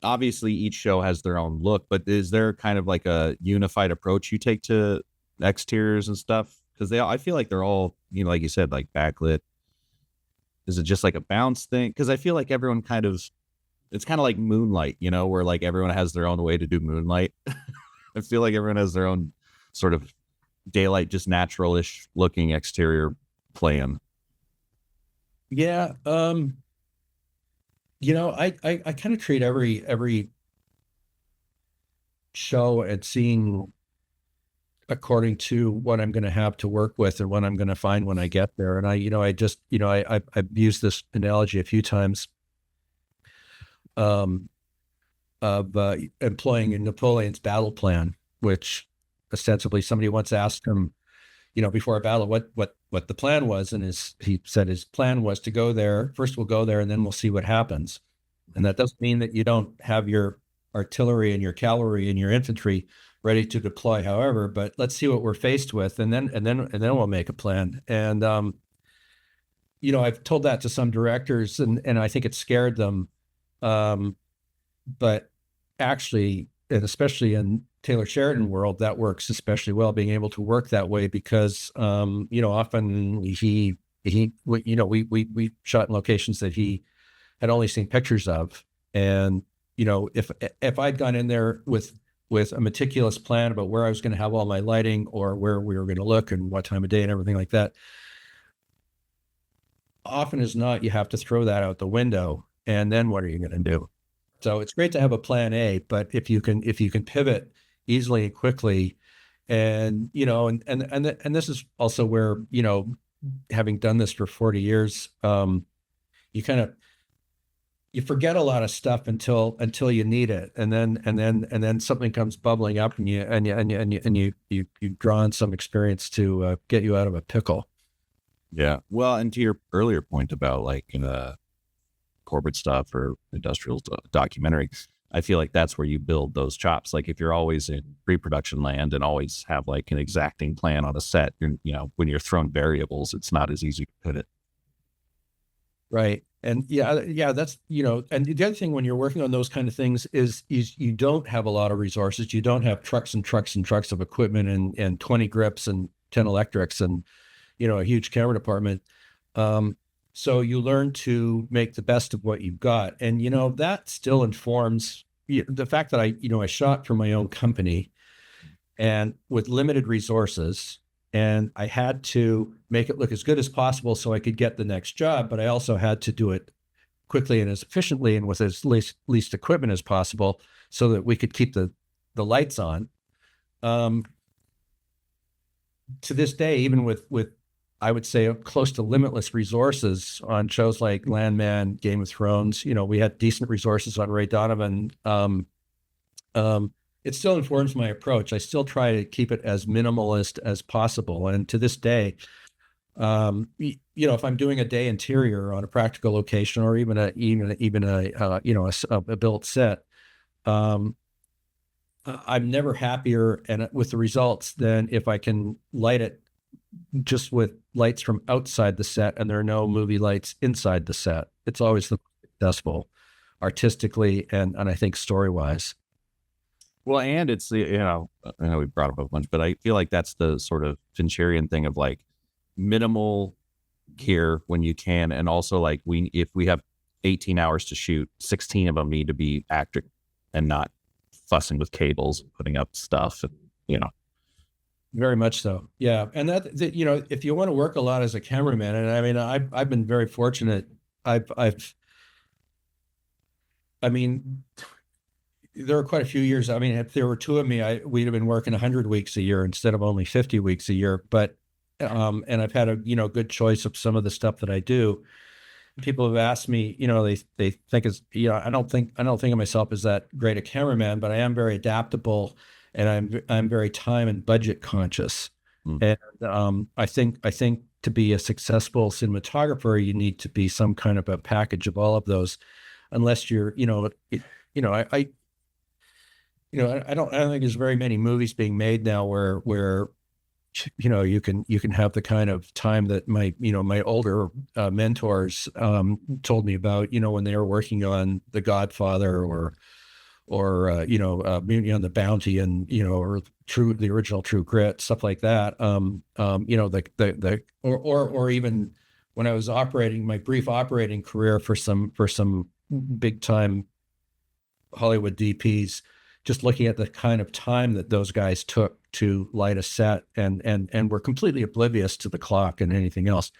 obviously each show has their own look, but is there kind of like a unified approach you take to exteriors and stuff? Because I feel like they're all, like you said, like backlit. Is it just like a bounce thing? Because I feel like everyone it's kind of like Moonlight, where like everyone has their own way to do Moonlight. I feel like everyone has their own sort of daylight, just natural-ish looking exterior plan. Yeah. I kind of treat every show and seeing according to what I'm going to have to work with and what I'm going to find when I get there. And I've used this analogy a few times of employing Napoleon's battle plan, which ostensibly somebody once asked him, before a battle, what the plan was. And he said his plan was to go there. First we'll go there and then we'll see what happens. And that doesn't mean that you don't have your artillery and your cavalry and your infantry ready to deploy, however, but let's see what we're faced with, and then we'll make a plan. And I've told that to some directors, and I think it scared them. But actually, and especially in Taylor Sheridan world, that works especially well, being able to work that way, because often we shot in locations that he had only seen pictures of. And, if I'd gone in there with a meticulous plan about where I was going to have all my lighting or where we were going to look and what time of day and everything like that, often as not, you have to throw that out the window. And then what are you going to do? So it's great to have a plan A, but if you can pivot easily and quickly, and and this is also where, having done this for 40 years, you kind of you forget a lot of stuff until you need it, and then something comes bubbling up, and you draw on some experience to get you out of a pickle. Yeah. Well, and to your earlier point about like corporate stuff or industrial documentary, I feel like that's where you build those chops. Like if you're always in pre-production land and always have like an exacting plan on a set, when you're thrown variables, it's not as easy to pivot. Right. And yeah, that's, and the other thing when you're working on those kind of things is you don't have a lot of resources. You don't have trucks and trucks and trucks of equipment and 20 grips and 10 electrics and, a huge camera department. So you learn to make the best of what you've got. And, that still informs the fact that I shot for my own company and with limited resources, and I had to make it look as good as possible so I could get the next job, but I also had to do it quickly and as efficiently and with as least equipment as possible so that we could keep the lights on. To this day, even with I would say close to limitless resources on shows like Landman, Game of Thrones, we had decent resources on Ray Donovan. It still informs my approach. I still try to keep it as minimalist as possible. And to this day, if I'm doing a day interior on a practical location or even a built set, I'm never happier and with the results than if I can light it just with lights from outside the set and there are no movie lights inside the set. It's always the most successful artistically and I think story wise. Well, and it's I know we brought up a bunch, but I feel like that's the sort of Fincherian thing of like minimal care when you can, and also like if we have 18 hours to shoot, 16 of them need to be acting and not fussing with cables and putting up stuff, and Very much so. Yeah. And that, if you want to work a lot as a cameraman, and I mean, I've been very fortunate. I mean, there are quite a few years. I mean, if there were two of me, we'd have been working 100 weeks a year instead of only 50 weeks a year. But, and I've had a, good choice of some of the stuff that I do. People have asked me, they think it's, I don't think of myself as that great a cameraman, but I am very adaptable and I'm very time and budget conscious. And I think to be a successful cinematographer, you need to be some kind of a package of all of those, unless you're, I don't think there's very many movies being made now where you can have the kind of time that my older mentors told me about, when they were working on The Godfather or Mutiny on the Bounty and or the original True Grit, stuff like that. Or even when I was operating my brief operating career for some big time Hollywood DPs, just looking at the kind of time that those guys took to light a set and were completely oblivious to the clock and anything else.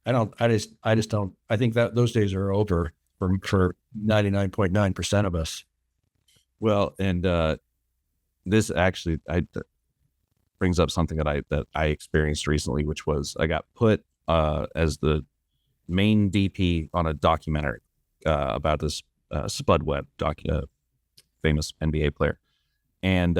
I just don't, I think that those days are over for 99.9% of us. Well, and this actually brings up something that I experienced recently, which was I got put as the main DP on a documentary about this Spud Webb famous NBA player, and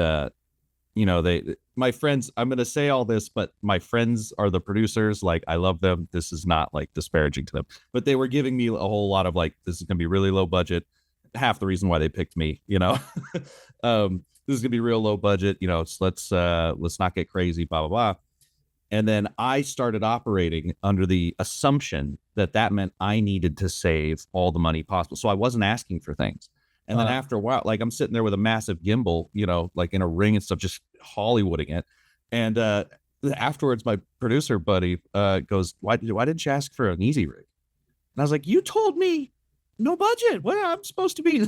my friends. I'm going to say all this, but my friends are the producers. Like, I love them. This is not like disparaging to them, but they were giving me a whole lot of like, this is going to be really low budget. Half the reason why they picked me, this is gonna be real low budget, let's not get crazy, blah, blah, blah. And then I started operating under the assumption that meant I needed to save all the money possible. So I wasn't asking for things. And then after a while, like I'm sitting there with a massive gimbal, like in a ring and stuff, just Hollywooding it. And afterwards, my producer buddy goes, why didn't you ask for an easy rig? And I was like, you told me no budget. Well, I'm supposed to be.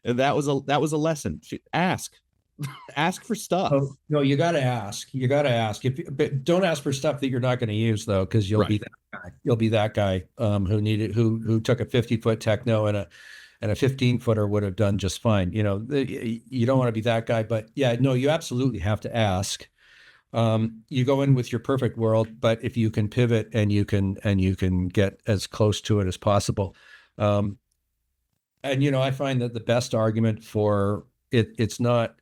And that was a lesson. Ask, ask for stuff. Oh, no, you got to ask. You got to ask. But don't ask for stuff that you're not going to use though, because you'll be Right. that guy. You'll be that guy who took a 50-foot techno and a 15-footer would have done just fine. You don't want to be that guy, but yeah, no, you absolutely have to ask. You go in with your perfect world, but if you can pivot and you can get as close to it as possible. Um, and I find that the best argument for it's not.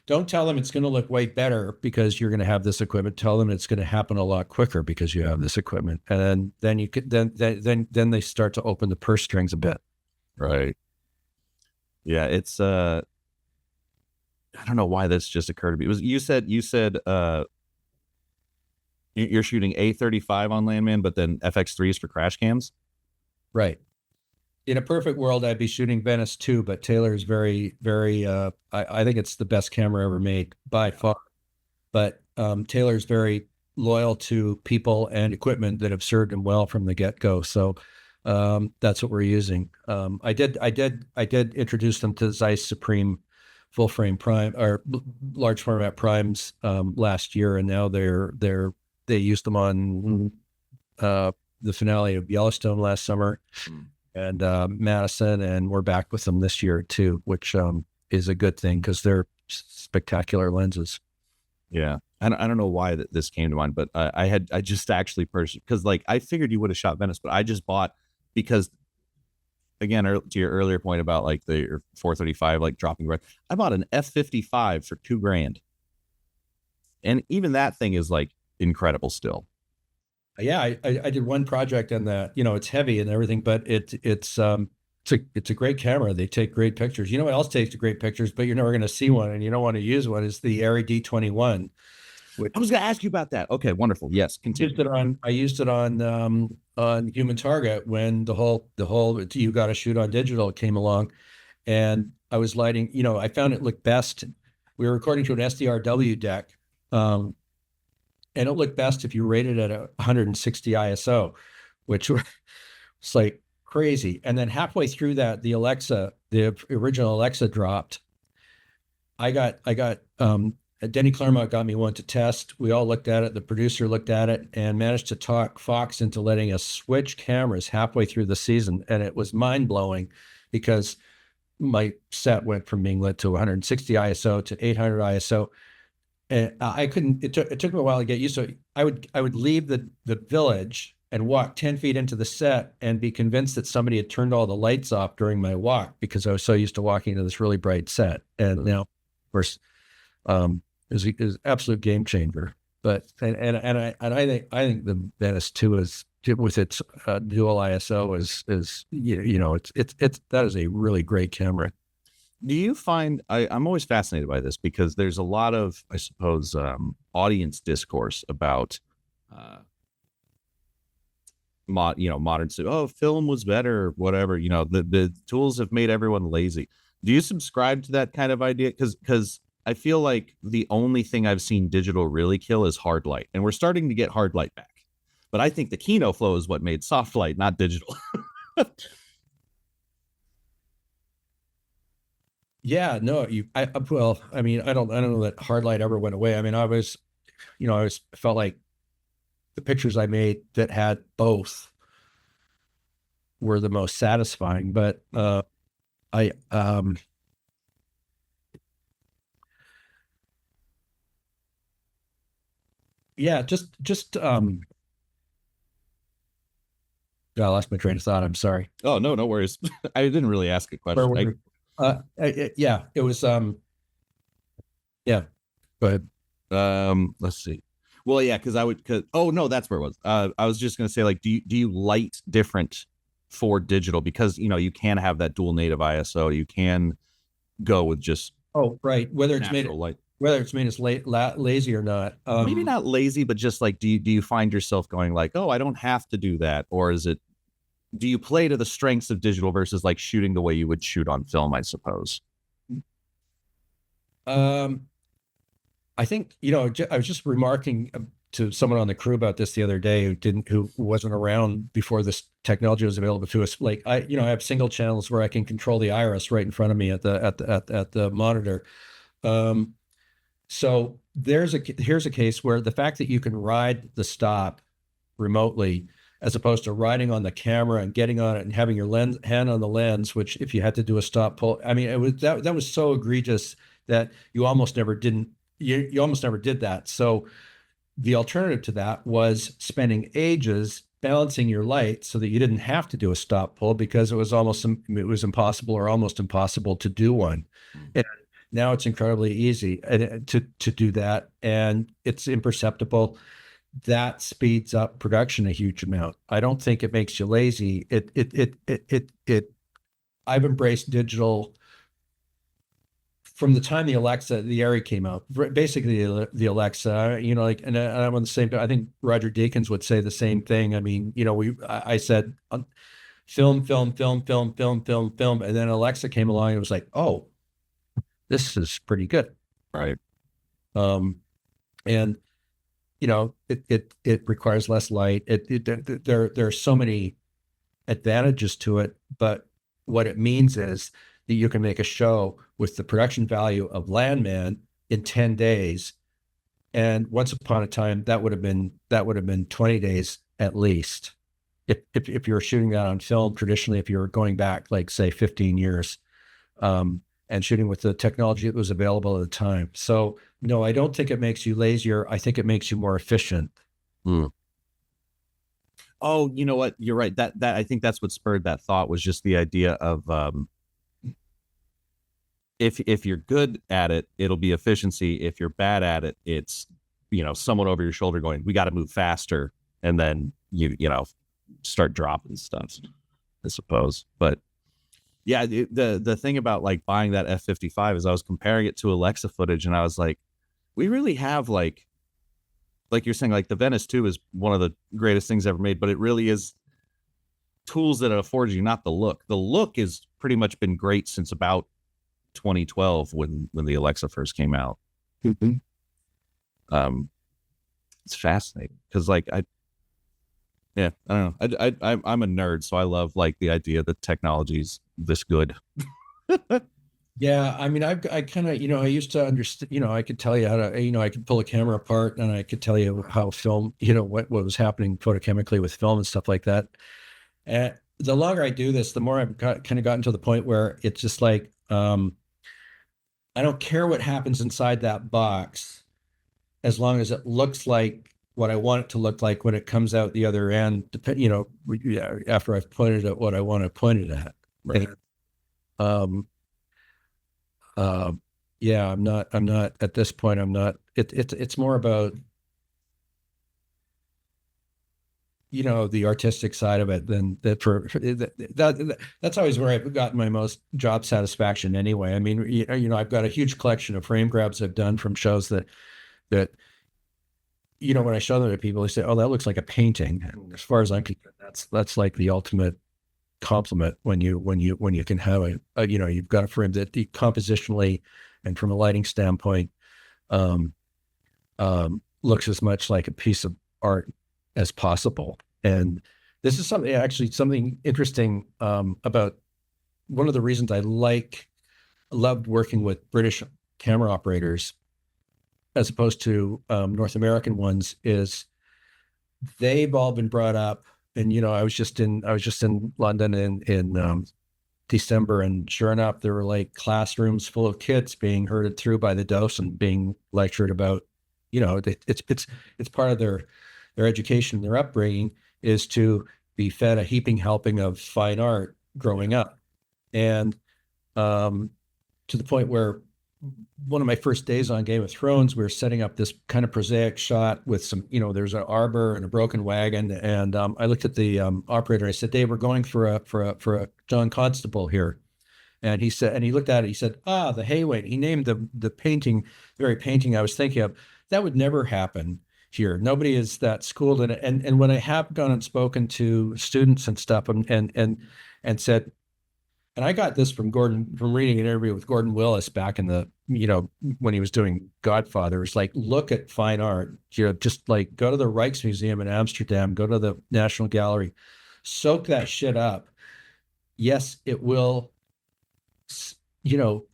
Don't tell them it's going to look way better because you're going to have this equipment. Tell them it's going to happen a lot quicker because you have this equipment, and then you could then they start to open the purse strings a bit. Right. Yeah. It's I don't know why this just occurred to me. It was you said you're shooting A35 on Landman, but then FX3s for crash cams. Right. In a perfect world, I'd be shooting Venice too, but Taylor is very, very. I think it's the best camera ever made by far. But Taylor's very loyal to people and equipment that have served him well from the get-go. So that's what we're using. I did introduce them to Zeiss Supreme full frame prime or large format primes last year, and now they used them on the finale of Yellowstone last summer and Madison, and we're back with them this year too, which is a good thing because they're spectacular lenses. Yeah. I don't know why this came to mind, but I just actually purchased because like I figured you would have shot Venice, but I just bought because again to your earlier point about like the 435 like dropping red. I bought an F55 for $2,000, and even that thing is like incredible still. Yeah, I did one project on that. It's heavy and everything, but it's a great camera. They take great pictures. You know what else takes great pictures, but you're never going to see one and you don't want to use one is the Arri D21. I was going to ask you about that. Okay, wonderful. Yes, continue. I used it on Human Target when the whole you got to shoot on digital came along, and I was lighting. I found it looked best. We were recording to an SDRW deck, and it looked best if you rated it at 160 ISO, which was like crazy. And then halfway through that, the original Alexa dropped. I got Denny Claremont got me one to test. We all looked at it. The producer looked at it and managed to talk Fox into letting us switch cameras halfway through the season. And it was mind blowing because my set went from being lit to 160 ISO to 800 ISO. And I couldn't, it took me a while to get used to it. I would leave the village and walk 10 feet into the set and be convinced that somebody had turned all the lights off during my walk because I was so used to walking into this really bright set. And now, of course, is an absolute game changer. But I think the Venice 2 is with its dual ISO is it's that is a really great camera. Do you find I'm always fascinated by this because there's a lot of, I suppose, audience discourse about modern film was better, whatever. The tools have made everyone lazy. Do you subscribe to that kind of idea? Because I feel like the only thing I've seen digital really kill is hard light, and we're starting to get hard light back. But I think the Kino flow is what made soft light, not digital. Yeah, no, well, I mean, I don't know that hard light ever went away. I mean, I felt like the pictures I made that had both were the most satisfying, but I yeah, just I lost my train of thought. I'm sorry. Oh, no worries. I didn't really ask a Where were question. we? Yeah, it was yeah. Go ahead. Let's see. Well, yeah, oh no, that's where it was. I was just gonna say, like, do you light different for digital? Because you can have that dual native ISO. You can go with just right. Whether it's made light. Whether it's made us lazy or not. Maybe not lazy, but just like, do you find yourself going like, oh, I don't have to do that? Or do you play to the strengths of digital versus like shooting the way you would shoot on film, I suppose? I think, I was just remarking to someone on the crew about this the other day who wasn't around before this technology was available to us. Like I have single channels where I can control the iris right in front of me at the monitor. Um, so here's a case where the fact that you can ride the stop remotely, as opposed to riding on the camera and getting on it and having your hand on the lens, which if you had to do a stop pull, I mean, it was that was so egregious that you almost never did that. So the alternative to that was spending ages balancing your light so that you didn't have to do a stop pull, because it was impossible or almost impossible to do one. And now it's incredibly easy to do that, and it's imperceptible. That speeds up production a huge amount. I don't think it makes you lazy. I've embraced digital from the time the Arri came out. Basically, the Alexa, like, and I'm on the same. I think Roger Deakins would say the same thing. I mean, I said film, film, film, film, film, film, film, and then Alexa came along and it was like, oh, this is pretty good. Right. And it requires less light. There are so many advantages to it, but what it means is that you can make a show with the production value of Landman in 10 days. And once upon a time, that would have been 20 days at least. If you were shooting that on film, traditionally, if you were going back, like, say, 15 years, and shooting with the technology that was available at the time. So no, I don't think it makes you lazier. I think it makes you more efficient. Oh, you know what? You're right. That I think that's what spurred that thought, was just the idea of if you're good at it, it'll be efficiency. If you're bad at it, it's someone over your shoulder going, we got to move faster, and then you start dropping stuff, I suppose. But yeah, the thing about like buying that F-55 is I was comparing it to Alexa footage, and I was like, we really have like you're saying, like the Venice 2 is one of the greatest things ever made, but it really is tools that it affords you, not the look. The look has pretty much been great since about 2012 when the Alexa first came out. Mm-hmm. It's fascinating because I don't know. I'm a nerd, so I love like the idea that technology's this good. Yeah, I mean, I kind of, I used to understand, I could tell you how to, I could pull a camera apart and I could tell you how film, what was happening photochemically with film and stuff like that. And the longer I do this, the more I've kind of gotten to the point where it's just like, I don't care what happens inside that box, as long as it looks like what I want it to look like when it comes out the other end, after I've pointed at what I want to point it at. Right. And, yeah, I'm not at this point. I'm not, it's more about, the artistic side of it than that's always where I've gotten my most job satisfaction anyway. I mean, I've got a huge collection of frame grabs I've done from shows that, when I show them to people, they say, oh, that looks like a painting. And as far as I'm concerned, that's like the ultimate compliment when you can have you've got a frame that compositionally and from a lighting standpoint looks as much like a piece of art as possible. And this is something interesting about one of the reasons I loved working with British camera operators as opposed to North American ones is they've all been brought up. And I was just in London in December, and sure enough, there were like classrooms full of kids being herded through by the docent, being lectured about, it's part of their education, their upbringing is to be fed a heaping helping of fine art growing up, and to the point where one of my first days on Game of Thrones, we were setting up this kind of prosaic shot with some, there's an arbor and a broken wagon. And I looked at the operator. I said, Dave, we're going for a John Constable here. And he said, and he looked at it. He said, the Haywain. He named the painting, the very painting I was thinking of. That would never happen here. Nobody is that schooled in it. And when I have gone and spoken to students and stuff and said, And I got this from reading an interview with Gordon Willis back in the, when he was doing Godfather. It's like, look at fine art. Just like go to the Rijksmuseum in Amsterdam, go to the National Gallery, soak that shit up. Yes, it will, you know,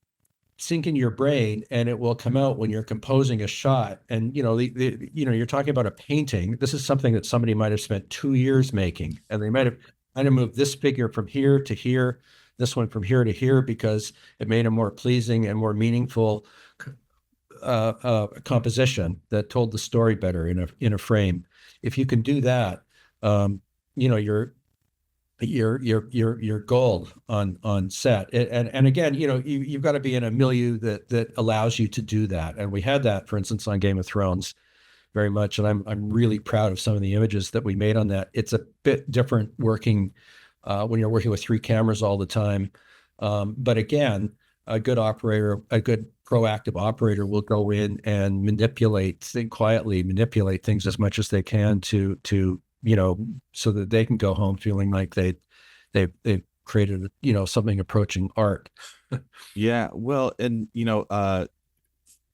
sink in your brain, and it will come out when you're composing a shot. And you're talking about a painting. This is something that somebody might have spent 2 years making, and they might have moved this figure from here to here, this one from here to here, because it made a more pleasing and more meaningful composition that told the story better in a frame. If you can do that, you're gold on set. And again, you've got to be in a milieu that allows you to do that. And we had that, for instance, on Game of Thrones very much. And I'm really proud of some of the images that we made on that. It's a bit different working when you're working with 3 cameras all the time. But again, a good proactive operator will go in and quietly manipulate things as much as they can to so that they can go home feeling like they've created, something approaching art. Yeah. Well, and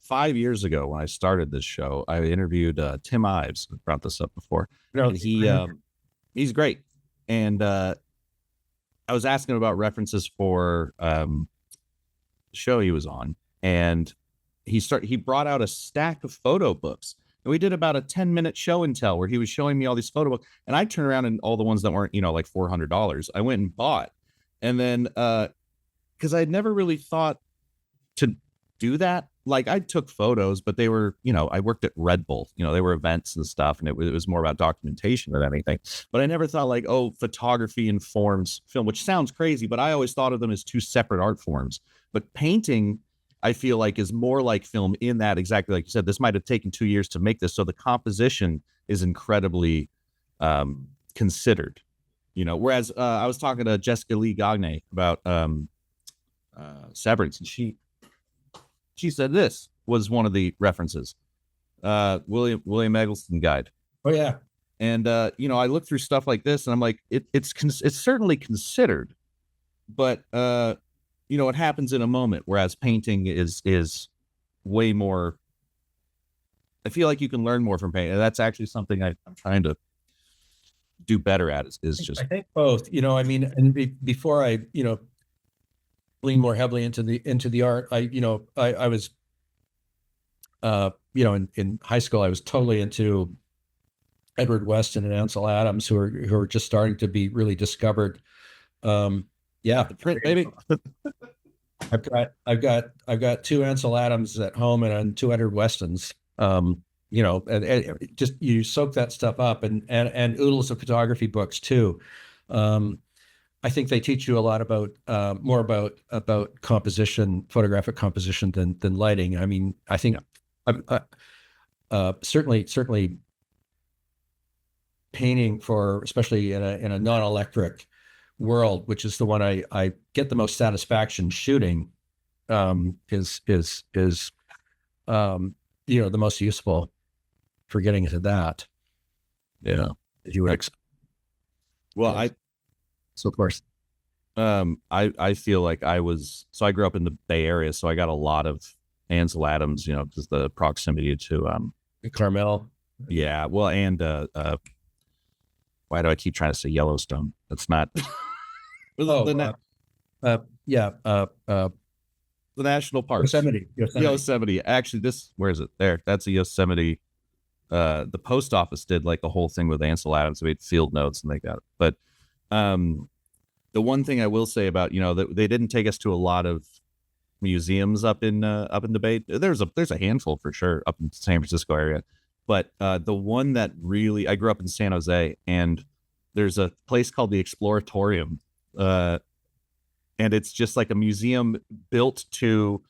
5 years ago when I started this show, I interviewed Tim Ives. I brought this up before. And he's great. And I was asking about references for the show he was on, and he brought out a stack of photo books. And we did about a 10-minute show and tell where he was showing me all these photo books. And I turned around and all the ones that weren't, like $400, I went and bought. And then, because I had never really thought to do that. Like I took photos, but they were, I worked at Red Bull, they were events and stuff. And it was more about documentation than anything. But I never thought like, oh, photography informs film, which sounds crazy, but I always thought of them as 2 separate art forms. But painting, I feel like, is more like film in that, exactly like you said, this might have taken 2 years to make this. So the composition is incredibly considered, whereas I was talking to Jessica Lee Gagne about Severance, and she said this was one of the references, William Eggleston Guide. Oh yeah. And I look through stuff like this and I'm like, it's certainly considered, but it happens in a moment, whereas painting is way more. I feel like you can learn more from painting, and that's actually something I'm trying to do better at. Is just, I think both. And before I lean more heavily into the art, I was in high school I was totally into Edward Weston and Ansel Adams, who are just starting to be really discovered. The print, baby. I've got 2 Ansel Adams at home and 2 Edward Westons. And just you soak that stuff up, and oodles of photography books too. I think they teach you a lot about more about composition, photographic composition than lighting. I mean, I think certainly painting, for especially in a non-electric world, which is the one I get the most satisfaction shooting, is the most useful for getting into that. Yeah. If you would. Well, so of course, I feel like I grew up in the Bay Area, so I got a lot of Ansel Adams, because the proximity to Carmel. Yeah, well, and why do I keep trying to say Yellowstone? That's not. The national parks. Yosemite. Actually, where is it? There. That's a Yosemite. The post office did like a whole thing with Ansel Adams. We had field notes and they got it. But the one thing I will say about, that they didn't take us to a lot of museums up in the Bay. There's a handful for sure up in the San Francisco area. But the one that really, I grew up in San Jose, and there's a place called the Exploratorium. And it's just like a museum built to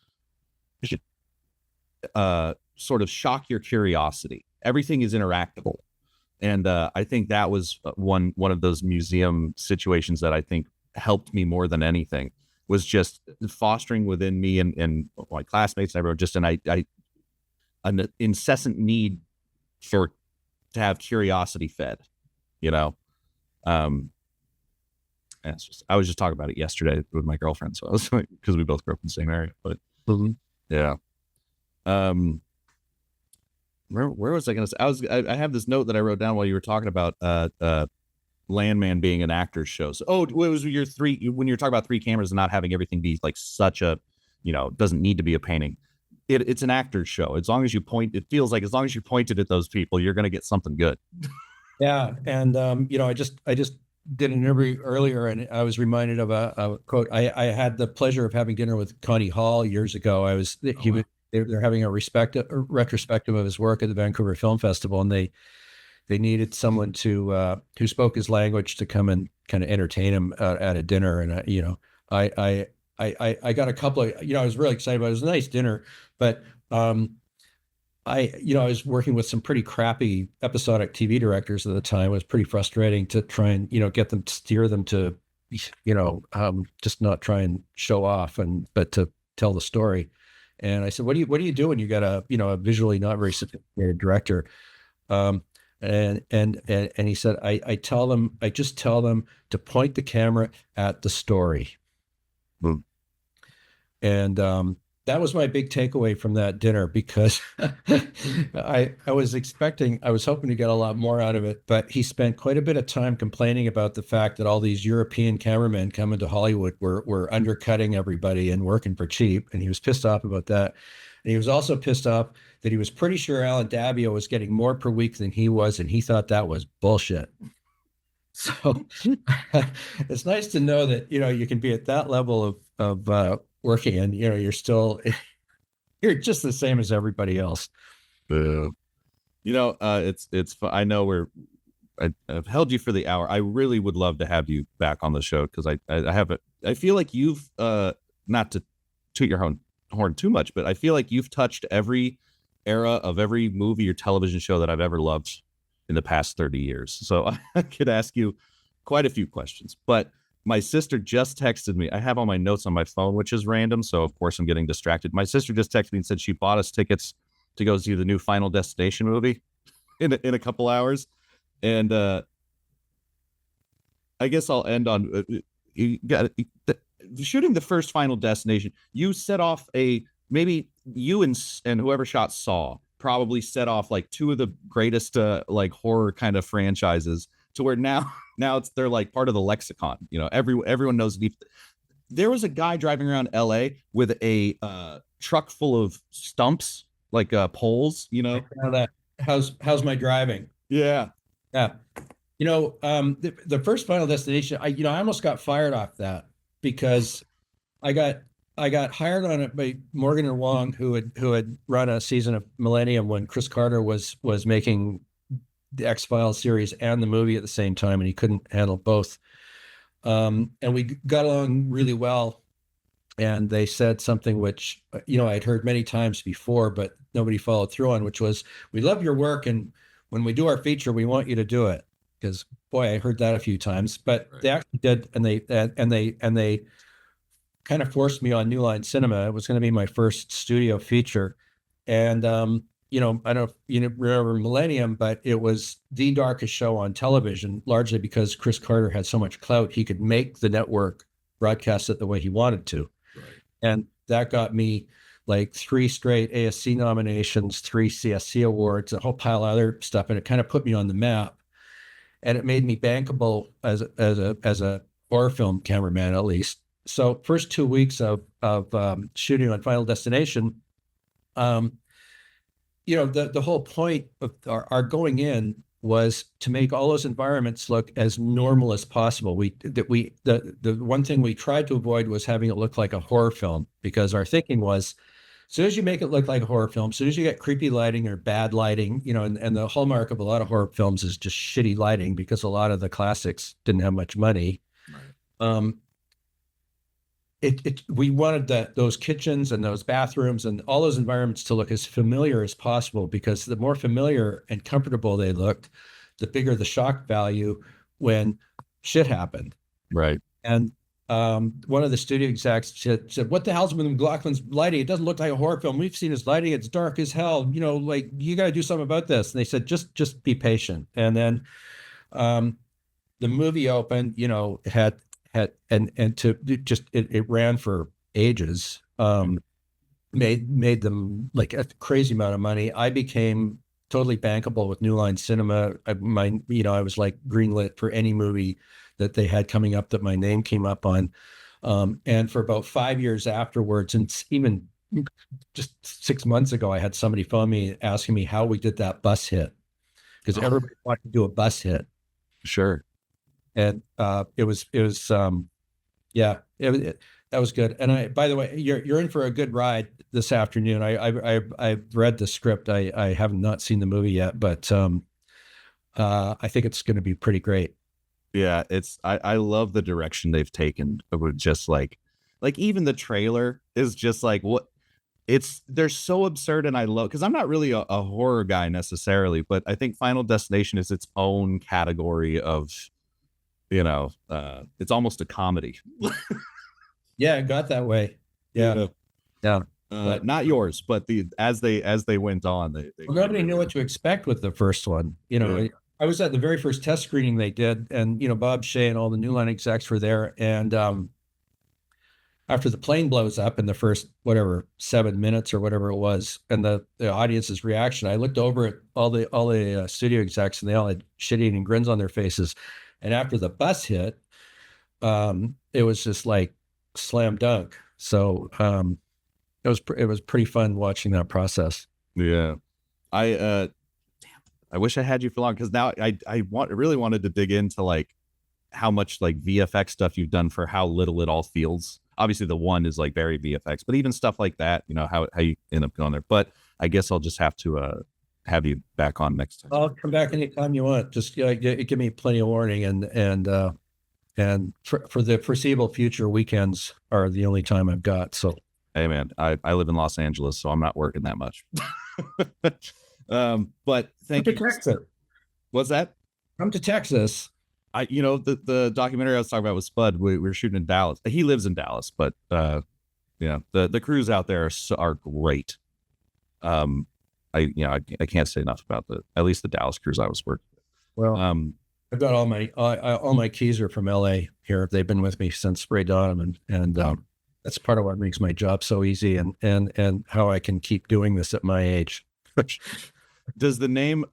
sort of shock your curiosity. Everything is interactable. And I think that was one of those museum situations that I think helped me more than anything, was just fostering within me and my classmates and everyone just an incessant need to have curiosity fed, I was just talking about it yesterday with my girlfriend, so I was like, because we both grew up in the same area. But yeah, where was I going to say? I have this note that I wrote down while you were talking about Landman being an actor's show. So, it was your when you're talking about three cameras and not having everything be like such a, doesn't need to be a painting. It's an actor's show. As long as you point, it feels like as long as you pointed at those people, you're going to get something good. Yeah, and I just did an interview earlier, and I was reminded of a quote. I had the pleasure of having dinner with Connie Hall years ago. They're having a retrospective of his work at the Vancouver Film Festival, and they needed someone to who spoke his language to come and kind of entertain him at a dinner. And I got a couple of, I was really excited about it. It was a nice dinner, but I was working with some pretty crappy episodic TV directors at the time. It was pretty frustrating to try and, get them, steer them to, just not try and show off but to tell the story. And I said, what do you do when you got a visually not very sophisticated director? And he said, I just tell them to point the camera at the story. Mm. And that was my big takeaway from that dinner, because I was hoping to get a lot more out of it, but he spent quite a bit of time complaining about the fact that all these European cameramen coming to Hollywood were undercutting everybody and working for cheap. And he was pissed off about that. And he was also pissed off that he was pretty sure Alan Dabio was getting more per week than he was, and he thought that was bullshit. So it's nice to know that, you can be at that level of working, and, you're just the same as everybody else. It's fun. I know I've held you for the hour. I really would love to have you back on the show, because I feel like you've, not to toot your horn too much, but I feel like you've touched every era of every movie or television show that I've ever loved in the past 30 years. So I could ask you quite a few questions, but my sister just texted me. I have all my notes on my phone, which is random, so of course I'm getting distracted. My sister just texted me and said she bought us tickets to go see the new Final Destination movie in a couple hours. And I guess I'll end on shooting the first Final Destination. You set off maybe you and whoever shot Saw probably set off like two of the greatest like horror kind of franchises, to where now they're like part of the lexicon. Everyone knows. There was a guy driving around LA with a truck full of stumps, like poles. How's my driving? Yeah. The first Final Destination, I almost got fired off that, because I got hired on it by Morgan and Wong, who had run a season of Millennium when Chris Carter was making the X-Files series and the movie at the same time, and he couldn't handle both. And we got along really well. And they said something which, I'd heard many times before, but nobody followed through on, which was, "We love your work, and when we do our feature, we want you to do it." Because, boy, I heard that a few times, but They actually did. And they kind of forced me on New Line Cinema. It was going to be my first studio feature. And, I don't know if you remember Millennium, but it was the darkest show on television, largely because Chris Carter had so much clout. He could make the network broadcast it the way he wanted to. Right. And that got me like 3 straight ASC nominations, 3 CSC awards, a whole pile of other stuff. And it kind of put me on the map. And it made me bankable as a horror film cameraman, at least. So first 2 weeks of shooting on Final Destination, the whole point of our going in was to make all those environments look as normal as possible. The one thing we tried to avoid was having it look like a horror film, because our thinking was, as soon as you make it look like a horror film, as soon as you get creepy lighting or bad lighting, and the hallmark of a lot of horror films is just shitty lighting, because a lot of the classics didn't have much money. Right. We wanted those kitchens and those bathrooms and all those environments to look as familiar as possible, because the more familiar and comfortable they looked, the bigger the shock value when shit happened. Right. And one of the studio execs said, "What the hell's with McLachlan's lighting? It doesn't look like a horror film. We've seen his lighting. It's dark as hell. Like, you got to do something about this." And they said, just be patient. And then the movie opened, it had had, and to just, it ran for ages, made them like a crazy amount of money. I became totally bankable with New Line Cinema. I was like greenlit for any movie that they had coming up that my name came up on. And for about 5 years afterwards, and even just 6 months ago, I had somebody phone me asking me how we did that bus hit, because everybody wanted to do a bus hit. Sure. And that was good. And by the way, you're in for a good ride this afternoon. I've read the script. I have not seen the movie yet, but I think it's going to be pretty great. Yeah, I love the direction they've taken with just like even the trailer is just like they're so absurd, and I love, because I'm not really a horror guy necessarily, but I think Final Destination is its own category of, it's almost a comedy. Yeah, it got that way. Yeah. Yeah. Not yours, but as they went on, nobody knew what to expect with the first one. Yeah. I was at the very first test screening they did, and Bob Shea and all the New Line execs were there. And after the plane blows up in the first 7 minutes or whatever it was, and the audience's reaction, I looked over at all the studio execs, and they all had shit-eating grins on their faces. And after the bus hit, it was just like slam dunk. So it was pretty fun watching that process. Yeah, I wish I had you for long, because now I really wanted to dig into like how much like VFX stuff you've done for how little it all feels. Obviously, the one is like very VFX, but even stuff like that, how you end up going there. But I guess I'll just have to have you back on next time. I'll come back anytime you want. Just give me plenty of warning, and for the foreseeable future, weekends are the only time I've got. So, hey man, I live in Los Angeles, so I'm not working that much. But thank you. Come to Texas. What's that? Come to Texas. The documentary I was talking about with Spud, we were shooting in Dallas. He lives in Dallas, but the crews out there are great. I can't say enough about at least the Dallas crews I was working with. Well, I've got all my keys are from LA here. They've been with me since Ray Donovan, and that's part of what makes my job so easy, and how I can keep doing this at my age. Does the name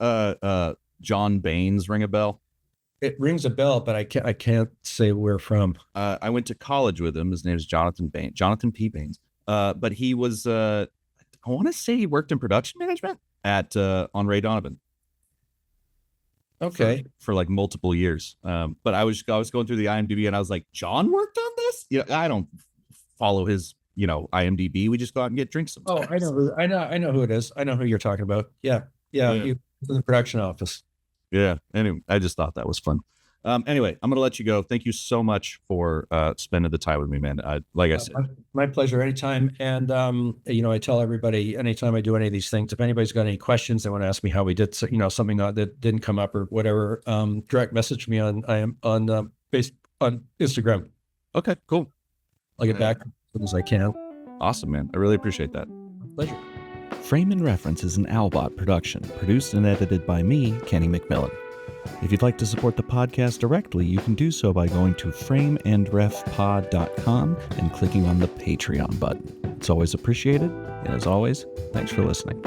John Baines ring a bell? It rings a bell, but I can't say where from. I went to college with him. His name is Jonathan P. Baines. But he was I want to say he worked in production management on Ray Donovan. Okay. For like multiple years. But I was going through the IMDb, and I was like, John worked on this? I don't follow his IMDb. We just go out and get drinks sometimes. Oh, I know who it is. I know who you're talking about. Yeah. He was in the production office. Yeah. Anyway, I just thought that was fun. Anyway, I'm going to let you go. Thank you so much for spending the time with me, man. Like I said, my pleasure. Anytime. And, I tell everybody, anytime I do any of these things, if anybody's got any questions, they want to ask me how we did, something that didn't come up or whatever, direct message me on Instagram. Okay, cool. I'll get back as soon as I can. Awesome, man. I really appreciate that. Pleasure. Frame and Reference is an Owlbot production, produced and edited by me, Kenny McMillan. If you'd like to support the podcast directly, you can do so by going to frameandrefpod.com and clicking on the Patreon button. It's always appreciated, and as always, thanks for listening.